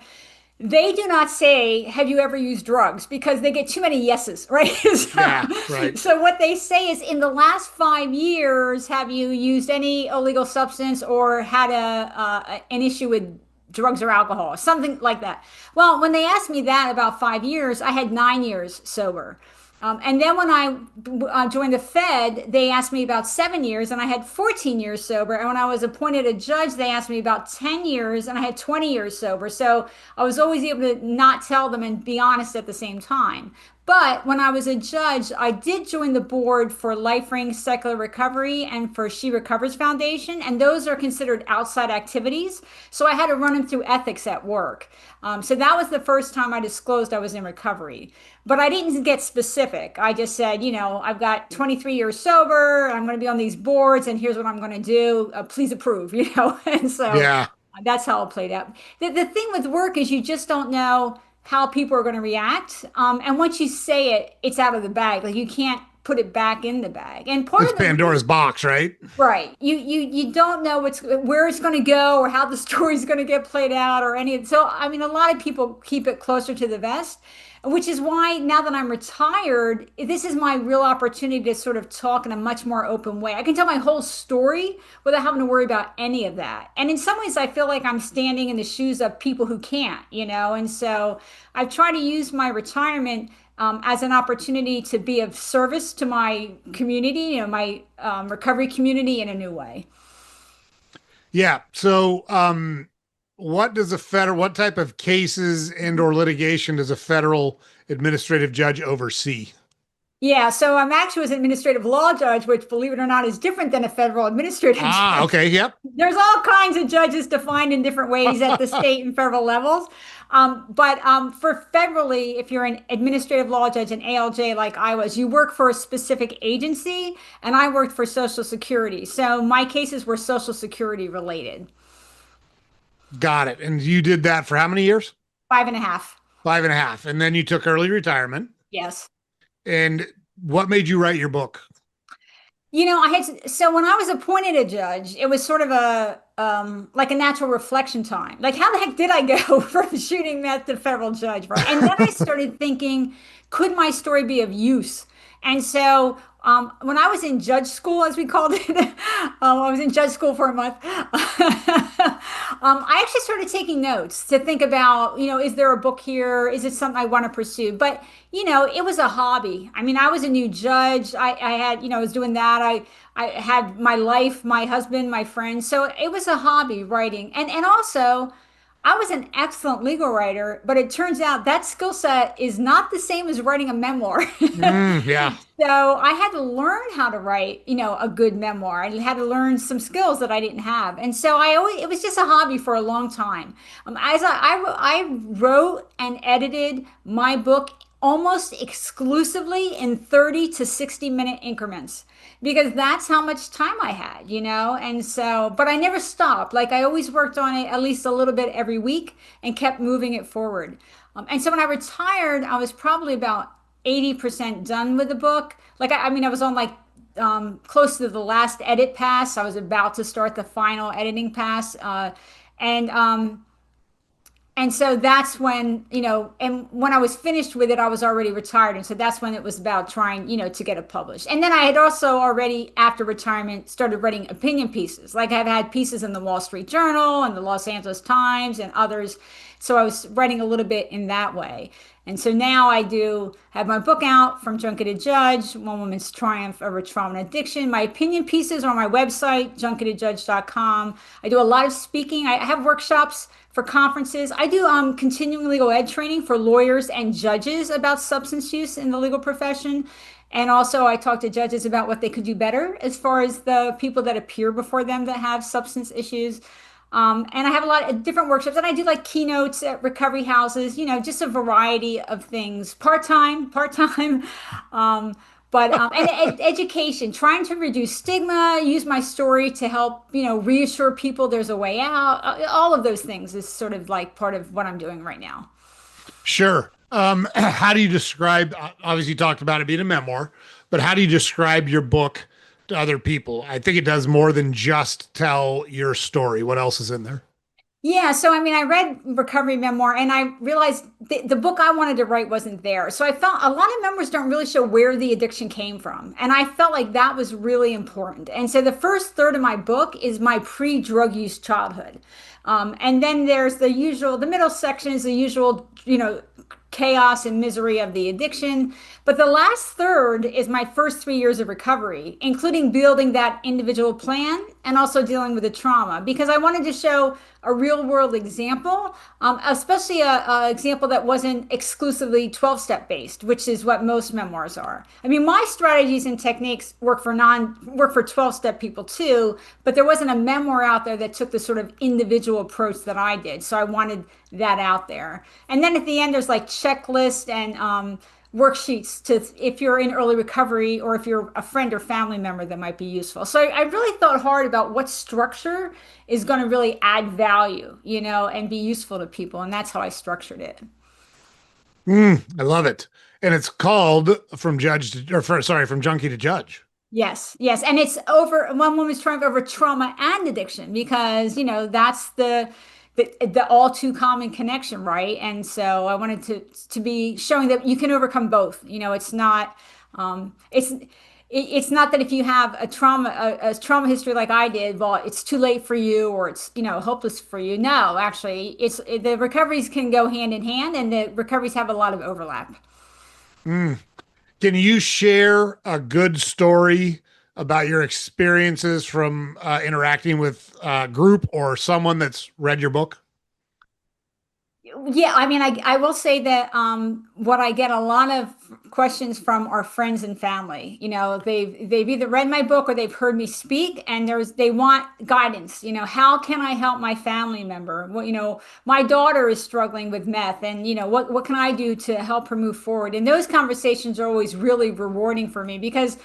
[SPEAKER 2] they do not say, "Have you ever used drugs?" because they get too many yeses, right?
[SPEAKER 1] Yeah, right.
[SPEAKER 2] So what they say is, in the last 5 years, have you used any illegal substance or had an issue with drugs or alcohol, something like that. Well, when they asked me that about 5 years, I had 9 years sober. And then when I joined the Fed, they asked me about 7 years, and I had 14 years sober. And when I was appointed a judge, they asked me about 10 years, and I had 20 years sober. So I was always able to not tell them and be honest at the same time. But when I was a judge, I did join the board for LifeRing Secular Recovery and for She Recovers Foundation, and those are considered outside activities. So I had to run them through ethics at work. So that was the first time I disclosed I was in recovery. But I didn't get specific. I just said, you know, I've got 23 years sober. I'm going to be on these boards, and here's what I'm going to do. Please approve, you know. And so
[SPEAKER 1] Yeah.
[SPEAKER 2] that's how it played out. The thing with work is you just don't know how people are going to react. And once you say it, it's out of the bag. Like you can't put it back in the bag. And part
[SPEAKER 1] It's
[SPEAKER 2] of the
[SPEAKER 1] Pandora's box, right?
[SPEAKER 2] right. You don't know where it's going to go or how the story's going to get played out or any. So I mean, a lot of people keep it closer to the vest, which is why now that I'm retired, this is my real opportunity to sort of talk in a much more open way. I can tell my whole story without having to worry about any of that. And in some ways, I feel like I'm standing in the shoes of people who can't, you know. And so I've tried to use my retirement as an opportunity to be of service to my community, you know, my recovery community in a new way.
[SPEAKER 1] Yeah. So, what type of cases and or litigation does a federal administrative judge oversee?
[SPEAKER 2] Yeah, so I'm actually was an administrative law judge, which, believe it or not, is different than a federal administrative
[SPEAKER 1] Ah,
[SPEAKER 2] judge.
[SPEAKER 1] okay. Yep.
[SPEAKER 2] There's all kinds of judges defined in different ways at the state and federal levels. But for federally, if you're an administrative law judge, an ALJ like I was, you work for a specific agency, and I worked for Social Security. So my cases were Social Security related.
[SPEAKER 1] Got it. And you did that for how many years?
[SPEAKER 2] 5.5.
[SPEAKER 1] Five and a half. And then you took early retirement.
[SPEAKER 2] Yes.
[SPEAKER 1] And what made you write your book?
[SPEAKER 2] You know, so when I was appointed a judge, it was sort of a like a natural reflection time. Like, how the heck did I go from shooting meth to federal judge, right? And then I started thinking, could my story be of use? And so when I was in judge school, as we called it, I was in judge school for a month. I actually started taking notes to think about, you know, is there a book here? Is it something I want to pursue? But, you know, it was a hobby. I mean, I was a new judge. I had, you know, I was doing that. I had my life, my husband, my friends. So it was a hobby writing. And also, I was an excellent legal writer, but it turns out that skill set is not the same as writing a memoir.
[SPEAKER 1] Yeah,
[SPEAKER 2] So I had to learn how to write, a good memoir. I had to learn some skills that I didn't have. And so it was just a hobby for a long time. I wrote and edited my book almost exclusively in 30 to 60-minute increments because that's how much time I had. And so, but I never stopped. Like I always worked on it at least a little bit every week and kept moving it forward. And so when I retired, I was probably about 80% done with the book. Like, I mean, I was on like close to the last edit pass. I was about to start the final editing pass. And and so that's when, and when I was finished with it, I was already retired. And so that's when it was about trying, to get it published. And then I had also already, after retirement, started writing opinion pieces. Like I've had pieces in the Wall Street Journal and the Los Angeles Times and others. So I was writing a little bit in that way. And so now I do have my book out, From Junkie to Judge, One Woman's Triumph Over Trauma and Addiction. My opinion pieces are on my website, junkietoJudge.com. I do a lot of speaking. I have workshops for conferences. I do continuing legal ed training for lawyers and judges about substance use in the legal profession. And also I talk to judges about what they could do better as far as the people that appear before them that have substance issues. And I have a lot of different workshops, and I do like keynotes at recovery houses, just a variety of things, part time. Um, and education, trying to reduce stigma, use my story to help, reassure people there's a way out. All of those things is sort of like part of what I'm doing right now.
[SPEAKER 1] sure. How do you describe, obviously you talked about it being a memoir, but how do you describe your book to other people? I think it does more than just tell your story. What else is in there?
[SPEAKER 2] Yeah, so I mean, I read Recovery Memoir and I realized the book I wanted to write wasn't there. So I felt a lot of memoirs don't really show where the addiction came from. And I felt like that was really important. And so the first third of my book is my pre-drug use childhood. And then there's the middle section is the usual, chaos and misery of the addiction. But the last third is my first 3 years of recovery, including building that individual plan and also dealing with the trauma, because I wanted to show a real world example, especially a example that wasn't exclusively 12-step based, which is what most memoirs are. I mean, my strategies and techniques work for 12-step people too, but there wasn't a memoir out there that took the sort of individual approach that I did. So I wanted that out there. And then at the end, there's like checklist and worksheets to if you're in early recovery or if you're a friend or family member that might be useful. So I really thought hard about what structure is going to really add value, and be useful to people. And that's how I structured it.
[SPEAKER 1] I love it. And it's called From Judge to, sorry, From Junkie to Judge.
[SPEAKER 2] Yes, yes. And it's over one woman's triumph over trauma and addiction because, that's the all too common connection, right? And so I wanted to be showing that you can overcome both. It's not it's not that if you have a trauma history like I did, well, it's too late for you or it's hopeless for you. No, actually, the recoveries can go hand in hand, and the recoveries have a lot of overlap.
[SPEAKER 1] Mm. Can you share a good story about your experiences from interacting with a group or someone that's read your book?
[SPEAKER 2] Yeah, I mean, I will say that what I get a lot of questions from are friends and family. They've either read my book or they've heard me speak, and they want guidance. How can I help my family member? Well, my daughter is struggling with meth, and what can I do to help her move forward? And those conversations are always really rewarding for me because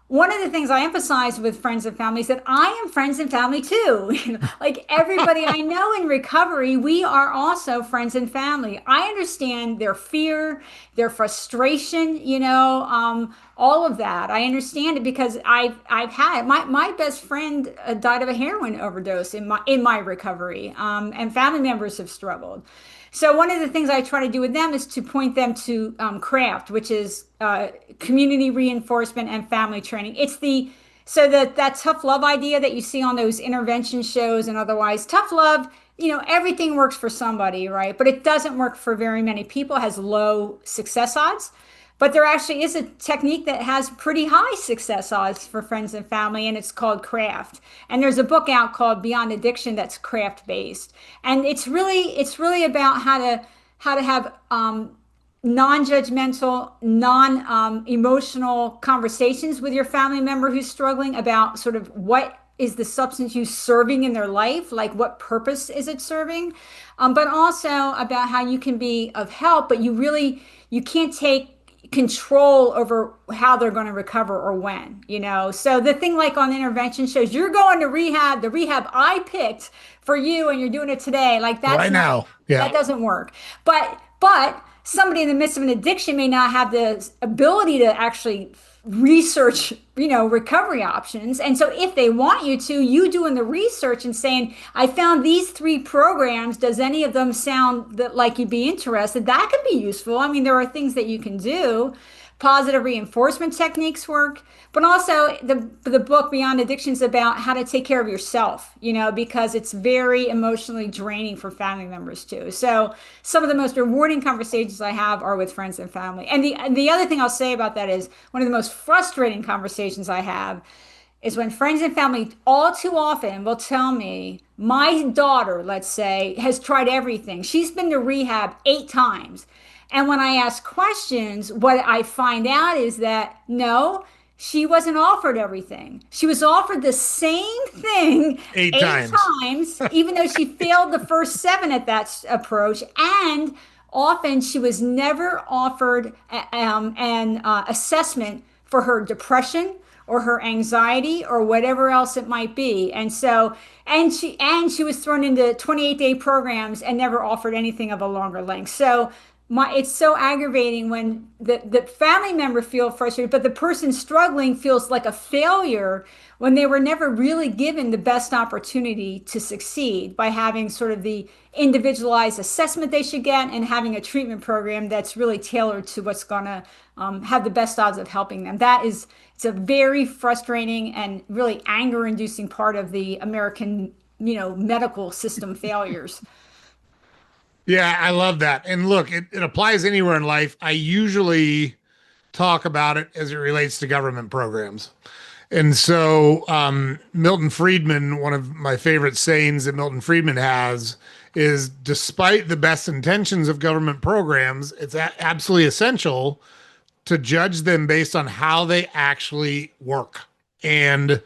[SPEAKER 2] one of the things I emphasize with friends and family is that I am friends and family too. Like everybody I know in recovery, we are also friends and family. I understand their fear, their frustration, all of that. I understand it because I've had it. My best friend died of a heroin overdose in my recovery, and family members have struggled. So one of the things I try to do with them is to point them to CRAFT, which is community reinforcement and family training. So that tough love idea that you see on those intervention shows and otherwise, tough love, everything works for somebody, right? But it doesn't work for very many people, has low success odds. But there actually is a technique that has pretty high success odds for friends and family, and it's called craft. And there's a book out called Beyond Addiction that's craft based. And it's really about how to have non-judgmental, non-emotional conversations with your family member who's struggling about sort of what is the substance use serving in their life, like what purpose is it serving, but also about how you can be of help, but you can't take control over how they're going to recover or when, you know. So the thing like on intervention shows, you're going to rehab, the rehab I picked for you, and you're doing it today. Like that's
[SPEAKER 1] Right
[SPEAKER 2] not,
[SPEAKER 1] now. Yeah.
[SPEAKER 2] that doesn't work. But somebody in the midst of an addiction may not have the ability to actually research, you know, recovery options. And so if they want you to, you doing the research and saying, I found these three programs. Does any of them sound that like you'd be interested? That could be useful. I mean, there are things that you can do. Positive reinforcement techniques work, but also the book Beyond Addiction is about how to take care of yourself, you know, because it's very emotionally draining for family members too. So some of the most rewarding conversations I have are with friends and family. And the other thing I'll say about that is one of the most frustrating conversations I have is when friends and family all too often will tell me, my daughter, let's say, has tried everything. She's been to rehab 8 times. And when I ask questions, what I find out is that no, she wasn't offered everything. She was offered the same thing
[SPEAKER 1] Eight
[SPEAKER 2] eight
[SPEAKER 1] times.
[SPEAKER 2] times, even though she failed the first seven at that approach. And often she was never offered an assessment for her depression or her anxiety or whatever else it might be. And so, and she was thrown into 28-day programs and never offered anything of a longer length. So it's so aggravating when the family member feels frustrated, but the person struggling feels like a failure when they were never really given the best opportunity to succeed by having sort of the individualized assessment they should get and having a treatment program that's really tailored to what's going to have the best odds of helping them. It's a very frustrating and really anger-inducing part of the American, you know, medical system failures.
[SPEAKER 1] Yeah, I love that. And look, it applies anywhere in life. I usually talk about it as it relates to government programs. And so, Milton Friedman, one of my favorite sayings that Milton Friedman has is despite the best intentions of government programs, it's absolutely essential to judge them based on how they actually work. And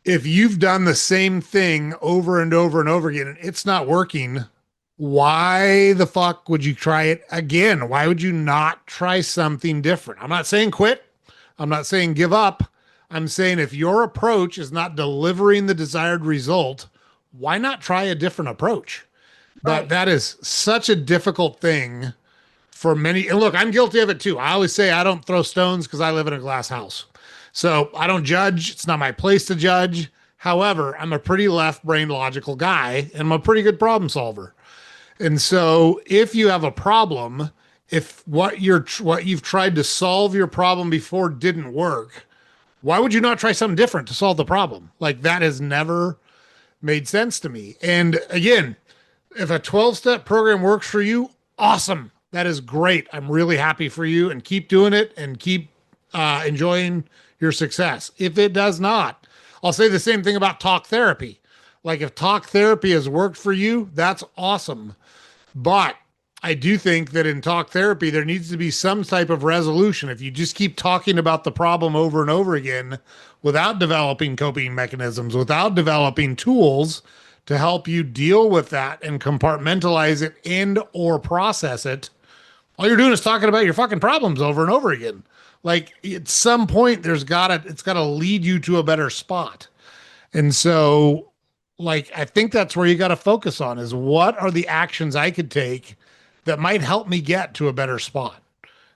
[SPEAKER 1] if you've done the same thing over and over and over again and it's not working, why the fuck would you try it again? Why would you not try something different? I'm not saying quit. I'm not saying give up. I'm saying if your approach is not delivering the desired result, why not try a different approach? But
[SPEAKER 2] Right.
[SPEAKER 1] that is such a difficult thing for many. And look, I'm guilty of it too. I always say I don't throw stones because I live in a glass house. So I don't judge. It's not my place to judge. However, I'm a pretty left brain logical guy and I'm a pretty good problem solver. And so if you have a problem, if what you've tried to solve your problem before didn't work, why would you not try something different to solve the problem? Like that has never made sense to me. And again, if a 12-step program works for you, awesome. That is great. I'm really happy for you and keep doing it and keep enjoying your success. If it does not, I'll say the same thing about talk therapy. Like if talk therapy has worked for you, that's awesome. But I do think that in talk therapy, there needs to be some type of resolution. If you just keep talking about the problem over and over again without developing coping mechanisms, without developing tools to help you deal with that and compartmentalize it and or process it, all you're doing is talking about your fucking problems over and over again. Like at some point, it's gotta lead you to a better spot. And so like I think that's where you got to focus on is what are the actions I could take that might help me get to a better spot.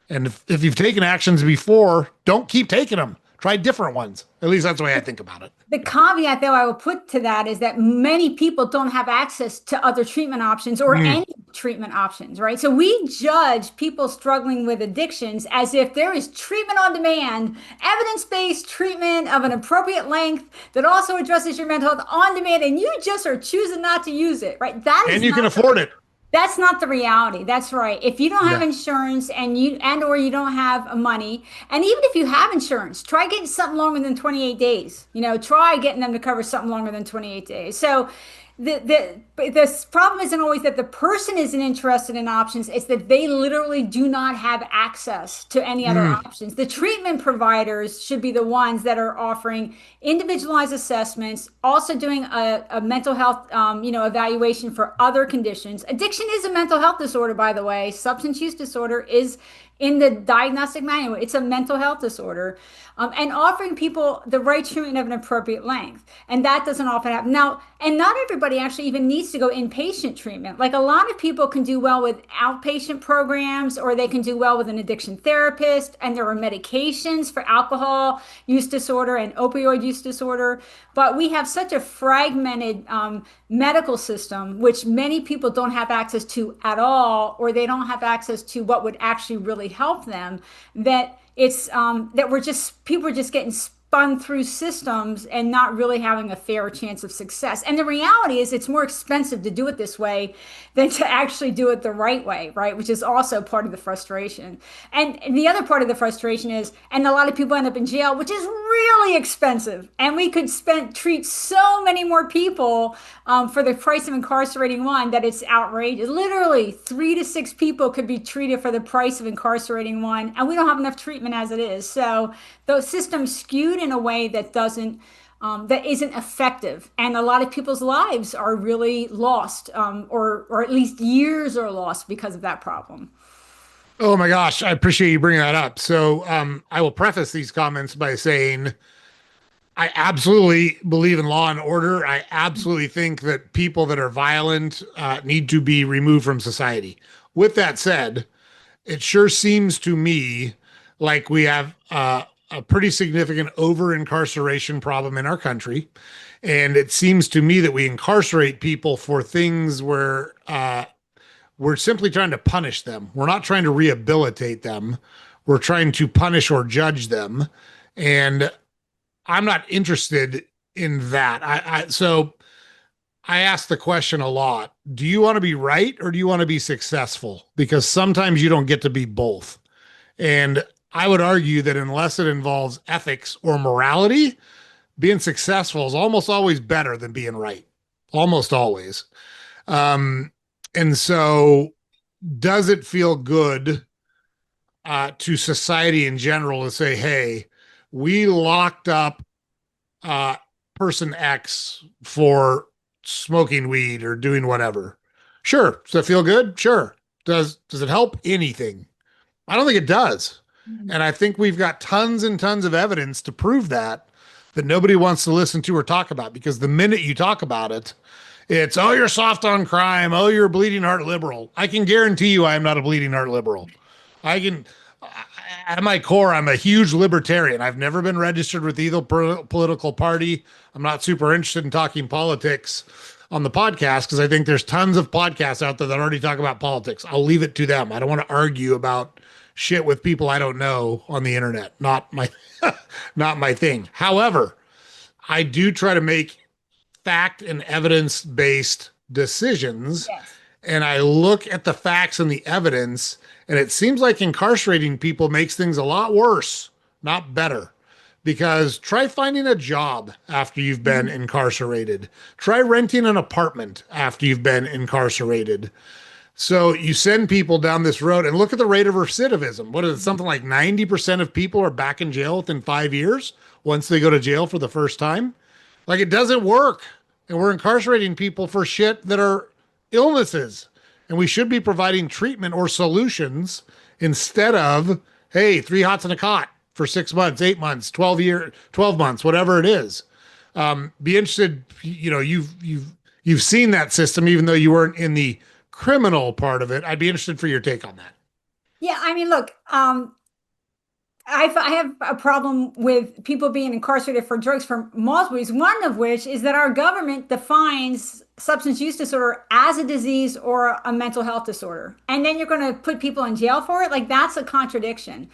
[SPEAKER 1] And if you've taken actions before, don't keep taking them. Try different ones. At least that's the way I think about it.
[SPEAKER 2] The caveat, though, I will put to that is that many people don't have access to other treatment options or
[SPEAKER 1] Mm.
[SPEAKER 2] any treatment options, right? So we judge people struggling with addictions as if there is treatment on demand, evidence-based treatment of an appropriate length that also addresses your mental health on demand, and you just are choosing not to use it, right? That is
[SPEAKER 1] And you can
[SPEAKER 2] not
[SPEAKER 1] afford it.
[SPEAKER 2] That's not the reality. That's right. If you don't have
[SPEAKER 1] Yeah.
[SPEAKER 2] insurance and or you don't have money, and even if you have insurance, try getting something longer than 28 days. Try getting them to cover something longer than 28 days. So the problem isn't always that the person isn't interested in options, it's that they literally do not have access to any other
[SPEAKER 1] Mm,
[SPEAKER 2] options. The treatment providers should be the ones that are offering individualized assessments, also doing a mental health, evaluation for other conditions. Addiction is a mental health disorder, by the way. Substance use disorder is in the diagnostic manual. It's a mental health disorder, and offering people the right treatment of an appropriate length. And that doesn't often happen. Now, and not everybody actually even needs to go inpatient treatment. Like a lot of people can do well with outpatient programs, or they can do well with an addiction therapist. And there are medications for alcohol use disorder and opioid use disorder. But we have such a fragmented medical system, which many people don't have access to at all, or they don't have access to what would actually really help them, that it's that we're just people are just getting spun through systems and not really having a fair chance of success. And the reality is it's more expensive to do it this way than to actually do it the right way, right? Which is also part of the frustration. And the other part of the frustration is, and a lot of people end up in jail, which is really expensive. And we could treat so many more people for the price of incarcerating one that it's outrageous. Literally, 3 to 6 people could be treated for the price of incarcerating one, and we don't have enough treatment as it is. So those systems skewed in a way that doesn't that isn't effective, and a lot of people's lives are really lost, or at least years are lost because of that problem.
[SPEAKER 1] Oh my gosh, I appreciate you bringing that up. So, I will preface these comments by saying I absolutely believe in law and order. I absolutely think that people that are violent need to be removed from society. With that said, it sure seems to me like we have a pretty significant over incarceration problem in our country. And it seems to me that we incarcerate people for things where we're simply trying to punish them. We're not trying to rehabilitate them. We're trying to punish or judge them. And I'm not interested in that. So I ask the question a lot. Do you want to be right or do you want to be successful? Because sometimes you don't get to be both. And I would argue that unless it involves ethics or morality, being successful is almost always better than being right. Almost always. Um, and so, does it feel good to society in general to say, hey, we locked up uh, person X for smoking weed or doing whatever? Sure. Does it feel good? Sure. Does it help anything? I don't think it does. And I think we've got tons and tons of evidence to prove that nobody wants to listen to or talk about, because the minute you talk about it, it's, oh, you're soft on crime. Oh, you're a bleeding heart liberal. I can guarantee you I am not a bleeding heart liberal. I can, at my core, I'm a huge libertarian. I've never been registered with either political party. I'm not super interested in talking politics on the podcast because I think there's tons of podcasts out there that already talk about politics. I'll leave it to them. I don't want to argue about shit with people I don't know on the internet. Not my not my thing. However, I do try to make fact and evidence based decisions,
[SPEAKER 2] Yes.
[SPEAKER 1] and I look at the facts and the evidence, and it seems like incarcerating people makes things a lot worse, not better. Because try finding a job after you've been incarcerated. Try renting an apartment after you've been incarcerated. So you send people down this road and look at the rate of recidivism. What is it? Something like 90% of people are back in jail within 5 years once they go to jail for the first time. Like, it doesn't work. And we're incarcerating people for shit that are illnesses. And we should be providing treatment or solutions instead of, hey, 3 hots and a cot for 6 months, 8 months, 12 months, whatever it is. Be interested, you've seen that system, even though you weren't in the criminal part of it. I'd be interested for your take on that.
[SPEAKER 2] Yeah, I mean, look, I have a problem with people being incarcerated for drugs for multiple reasons. One of which is that our government defines substance use disorder as a disease or a mental health disorder. And then you're going to put people in jail for it. Like, that's a contradiction.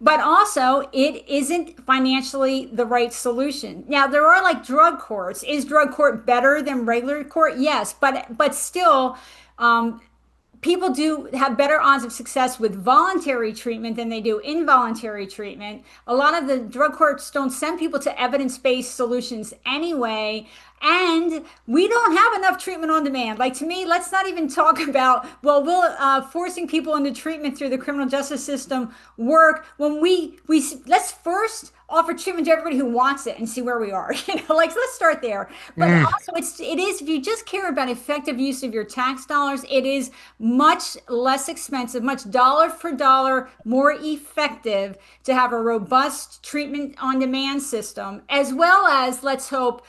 [SPEAKER 2] But also, it isn't financially the right solution. Now, there are like drug courts. Is drug court better than regular court? Yes, but still, people do have better odds of success with voluntary treatment than they do involuntary treatment. A lot of the drug courts don't send people to evidence-based solutions anyway. And we don't have enough treatment on demand. Like to me, let's not even talk about, well, will forcing people into treatment through the criminal justice system work when we let's first offer treatment to everybody who wants it and see where we are. Like let's start there. But
[SPEAKER 1] Mm.
[SPEAKER 2] also it is if you just care about effective use of your tax dollars, it is much less expensive, much dollar for dollar more effective to have a robust treatment on demand system, as well as, let's hope,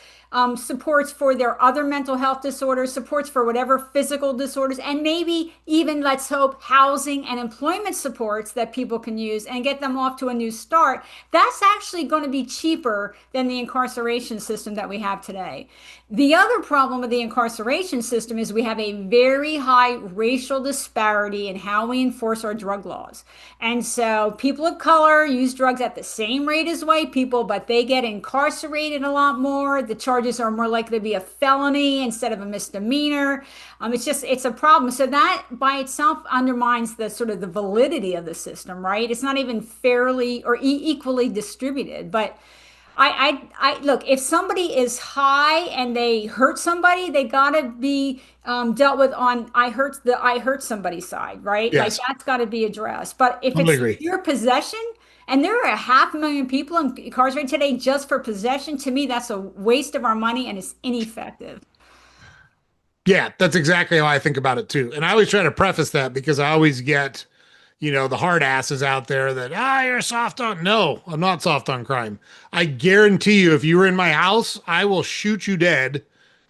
[SPEAKER 2] supports for their other mental health disorders, supports for whatever physical disorders, and maybe even, let's hope, housing and employment supports that people can use and get them off to a new start. That's actually going to be cheaper than the incarceration system that we have today. The other problem with the incarceration system is we have a very high racial disparity in how we enforce our drug laws. And so people of color use drugs at the same rate as white people, but they get incarcerated a lot more. The charges are more likely to be a felony instead of a misdemeanor. It's a problem. So that by itself undermines the sort of the validity of the system, right? It's not even fairly or equally distributed. But I look, if somebody is high and they hurt somebody, they gotta be dealt with on I hurt somebody side, right? Like
[SPEAKER 1] Yes,
[SPEAKER 2] that's gotta be addressed. But if
[SPEAKER 1] totally
[SPEAKER 2] it's
[SPEAKER 1] agree.
[SPEAKER 2] pure possession, and there are 500,000 people incarcerated today just for possession, to me, that's a waste of our money and it's ineffective.
[SPEAKER 1] Yeah, that's exactly how I think about it too. And I always try to preface that because I always get, the hard asses out there that, you're soft on. No, I'm not soft on crime. I guarantee you, if you were in my house, I will shoot you dead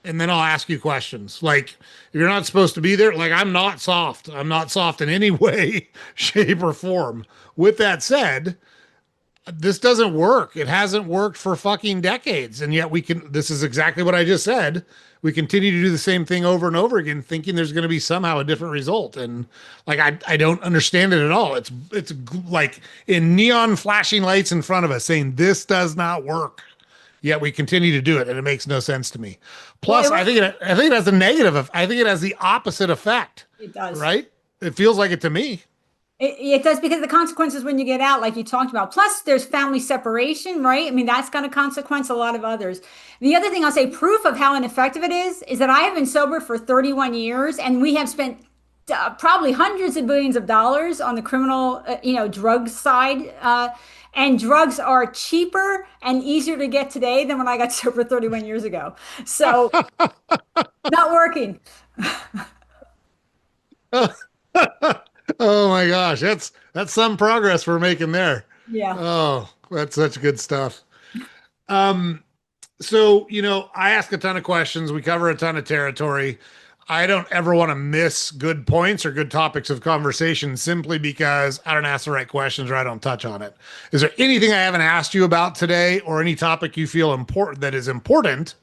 [SPEAKER 1] and then I'll ask you questions. Like, if you're not supposed to be there, like, I'm not soft. I'm not soft in any way, shape, or form. With that said, this doesn't work. It hasn't worked for fucking decades. And yet this is exactly what I just said. We continue to do the same thing over and over again, thinking there's going to be somehow a different result. And like, I don't understand it at all. It's like in neon flashing lights in front of us saying this does not work. Yet we continue to do it. And it makes no sense to me.
[SPEAKER 2] Well,
[SPEAKER 1] Plus, I think it has a I think it has the opposite effect,
[SPEAKER 2] it does.
[SPEAKER 1] right? It feels like it to me.
[SPEAKER 2] It does because the consequences when you get out, like you talked about. Plus, there's family separation, right? I mean, that's got a consequence, a lot of others. The other thing I'll say, proof of how ineffective it is that I have been sober for 31 years and we have spent probably hundreds of billions of dollars on the criminal, drug side. And drugs are cheaper and easier to get today than when I got sober 31 years ago. So, not working.
[SPEAKER 1] Oh my gosh, that's some progress we're making there.
[SPEAKER 2] Yeah.
[SPEAKER 1] Oh, that's such good stuff. Um, so I ask a ton of questions. We cover a ton of territory. I don't ever want to miss good points or good topics of conversation simply because I don't ask the right questions or I don't touch on it. Is there anything I haven't asked you about today or any topic you feel important that is important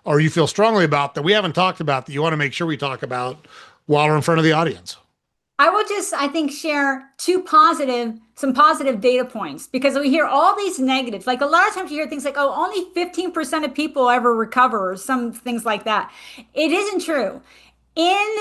[SPEAKER 1] or you feel strongly about that we haven't talked about that you want to make sure we talk about while we're in front of the audience?
[SPEAKER 2] I will just, I think, share some positive data points because we hear all these negatives. Like a lot of times you hear things like, oh, only 15% of people ever recover or some things like that. It isn't true. In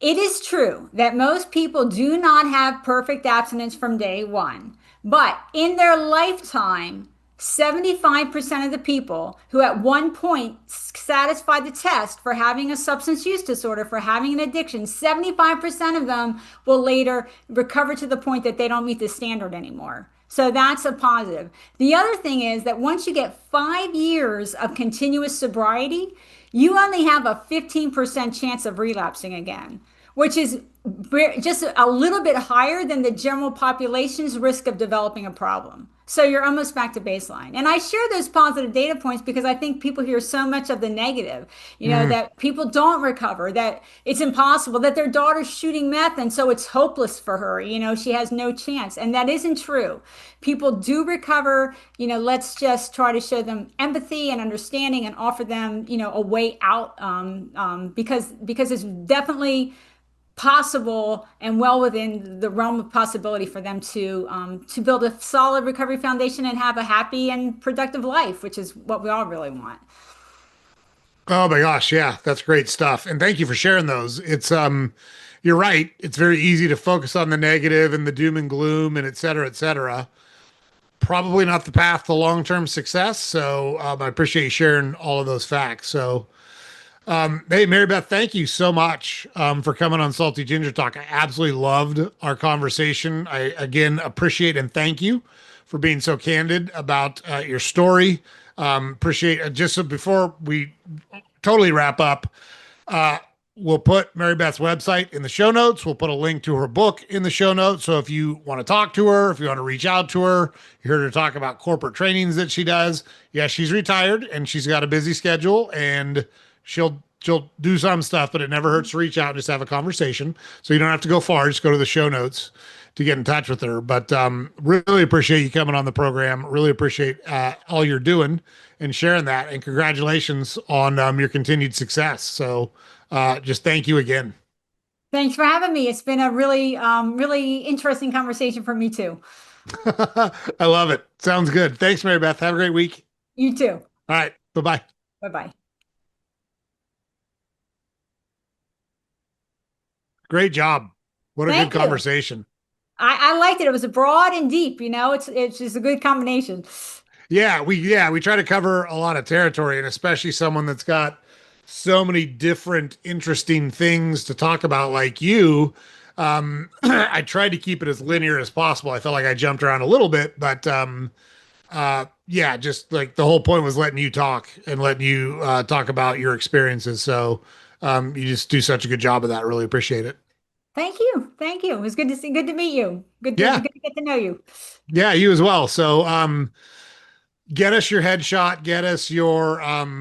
[SPEAKER 2] It is true that most people do not have perfect abstinence from day one, but in their lifetime, 75% of the people who at one point satisfied the test for having a substance use disorder, for having an addiction, 75% of them will later recover to the point that they don't meet the standard anymore. So that's a positive. The other thing is that once you get 5 years of continuous sobriety, you only have a 15% chance of relapsing again, which is just a little bit higher than the general population's risk of developing a problem. So you're almost back to baseline. And I share those positive data points because I think people hear so much of the negative,
[SPEAKER 1] Mm.
[SPEAKER 2] that people don't recover, that it's impossible, that their daughter's shooting meth and so it's hopeless for her. She has no chance. And that isn't true. People do recover. Let's just try to show them empathy and understanding and offer them, a way out because it's definitely possible and well within the realm of possibility for them to build a solid recovery foundation and have a happy and productive life, which is what we all really want.
[SPEAKER 1] Oh my gosh, yeah, that's great stuff. And thank you for sharing those. you're right. It's very easy to focus on the negative and the doom and gloom and et cetera, et cetera. Probably not the path to long-term success. So I appreciate you sharing all of those facts. So, hey, Mary Beth, thank you so much for coming on Salty Ginger Talk. I absolutely loved our conversation. I again appreciate and thank you for being so candid about your story. Appreciate just so before we totally wrap up. Uh, we'll put Mary Beth's website in the show notes. We'll put a link to her book in the show notes. So if you want to talk to her, if you want to reach out to her, you heard her talk about corporate trainings that she does. Yeah, she's retired and she's got a busy schedule and she'll do some stuff, but it never hurts to reach out and just have a conversation. So you don't have to go far. Just go to the show notes to get in touch with her. But really appreciate you coming on the program. Really appreciate all you're doing and sharing that. And congratulations on your continued success. So just thank you again.
[SPEAKER 2] Thanks for having me. It's been a really interesting conversation for me too.
[SPEAKER 1] I love it. Sounds good. Thanks, Mary Beth. Have a great week.
[SPEAKER 2] You too.
[SPEAKER 1] All right. Bye bye.
[SPEAKER 2] Bye bye.
[SPEAKER 1] Great job. What a good
[SPEAKER 2] Thank you.
[SPEAKER 1] conversation.
[SPEAKER 2] I liked it. It was broad and deep, it's just a good combination.
[SPEAKER 1] Yeah, we try to cover a lot of territory, and especially someone that's got so many different interesting things to talk about like you. I tried to keep it as linear as possible. I felt like I jumped around a little bit, but yeah, just like the whole point was letting you talk and letting you talk about your experiences. So you just do such a good job of that. Really appreciate it.
[SPEAKER 2] Thank you. Thank you. It was good to meet you.
[SPEAKER 1] Yeah,
[SPEAKER 2] Good to get to know you.
[SPEAKER 1] yeah, you as well. So get us your headshot, get us your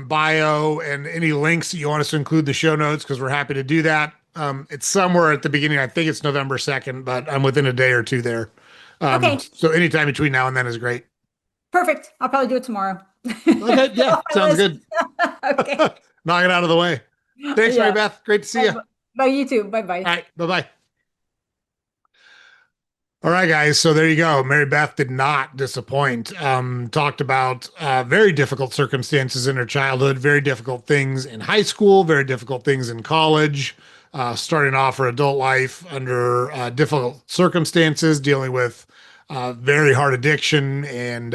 [SPEAKER 1] bio and any links that you want us to include in the show notes because we're happy to do that. It's somewhere at the beginning. I think it's November 2nd, but I'm within a day or two there.
[SPEAKER 2] Okay,
[SPEAKER 1] So anytime between now and then is great.
[SPEAKER 2] perfect. I'll probably do it tomorrow.
[SPEAKER 1] Okay, yeah,
[SPEAKER 2] Off my
[SPEAKER 1] sounds
[SPEAKER 2] list.
[SPEAKER 1] good.
[SPEAKER 2] Okay.
[SPEAKER 1] Knock it out of the way. Thanks, Mary
[SPEAKER 2] Yeah.
[SPEAKER 1] Beth. Great to see you. All
[SPEAKER 2] Bye, you too. Bye bye.
[SPEAKER 1] right, bye bye. All right, guys. So there you go. Mary Beth did not disappoint. Talked about very difficult circumstances in her childhood, very difficult things in high school, very difficult things in college, starting off her adult life under difficult circumstances, dealing with very hard addiction, and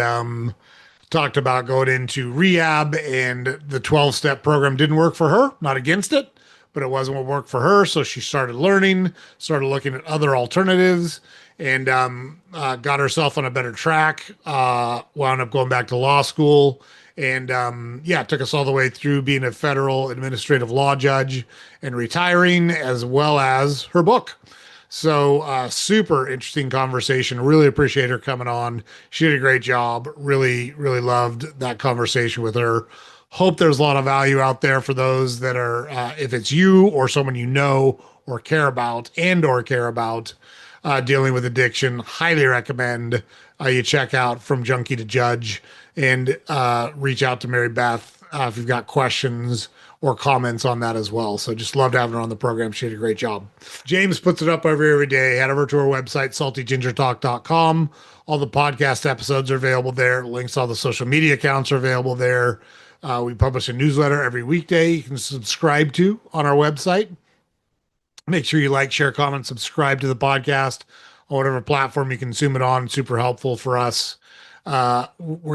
[SPEAKER 1] talked about going into rehab. And the 12-step program didn't work for her, not against it, but it wasn't what worked for her. So she started learning, started looking at other alternatives and got herself on a better track. Wound up going back to law school, and yeah, took us all the way through being a federal administrative law judge and retiring, as well as her book. So super interesting conversation. Really appreciate her coming on. She did a great job. Really, really loved that conversation with her. Hope there's a lot of value out there for those that are, if it's you or someone you know or care about dealing with addiction, highly recommend you check out From Junkie to Judge and reach out to Mary Beth if you've got questions or comments on that as well. So just loved having her on the program. She did a great job. James puts it up every day. Head over to our website, saltygingertalk.com. All the podcast episodes are available there. Links to all the social media accounts are available there. We publish a newsletter every weekday you can subscribe to on our website. Make sure you like, share, comment, subscribe to the podcast on whatever platform you consume it on. Super helpful for us. We're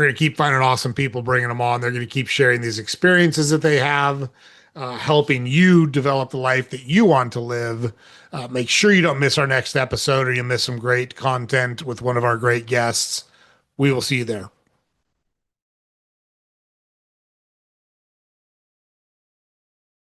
[SPEAKER 1] going to keep finding awesome people, bringing them on. They're going to keep sharing these experiences that they have, helping you develop the life that you want to live. Make sure you don't miss our next episode or you miss some great content with one of our great guests. We will see you there.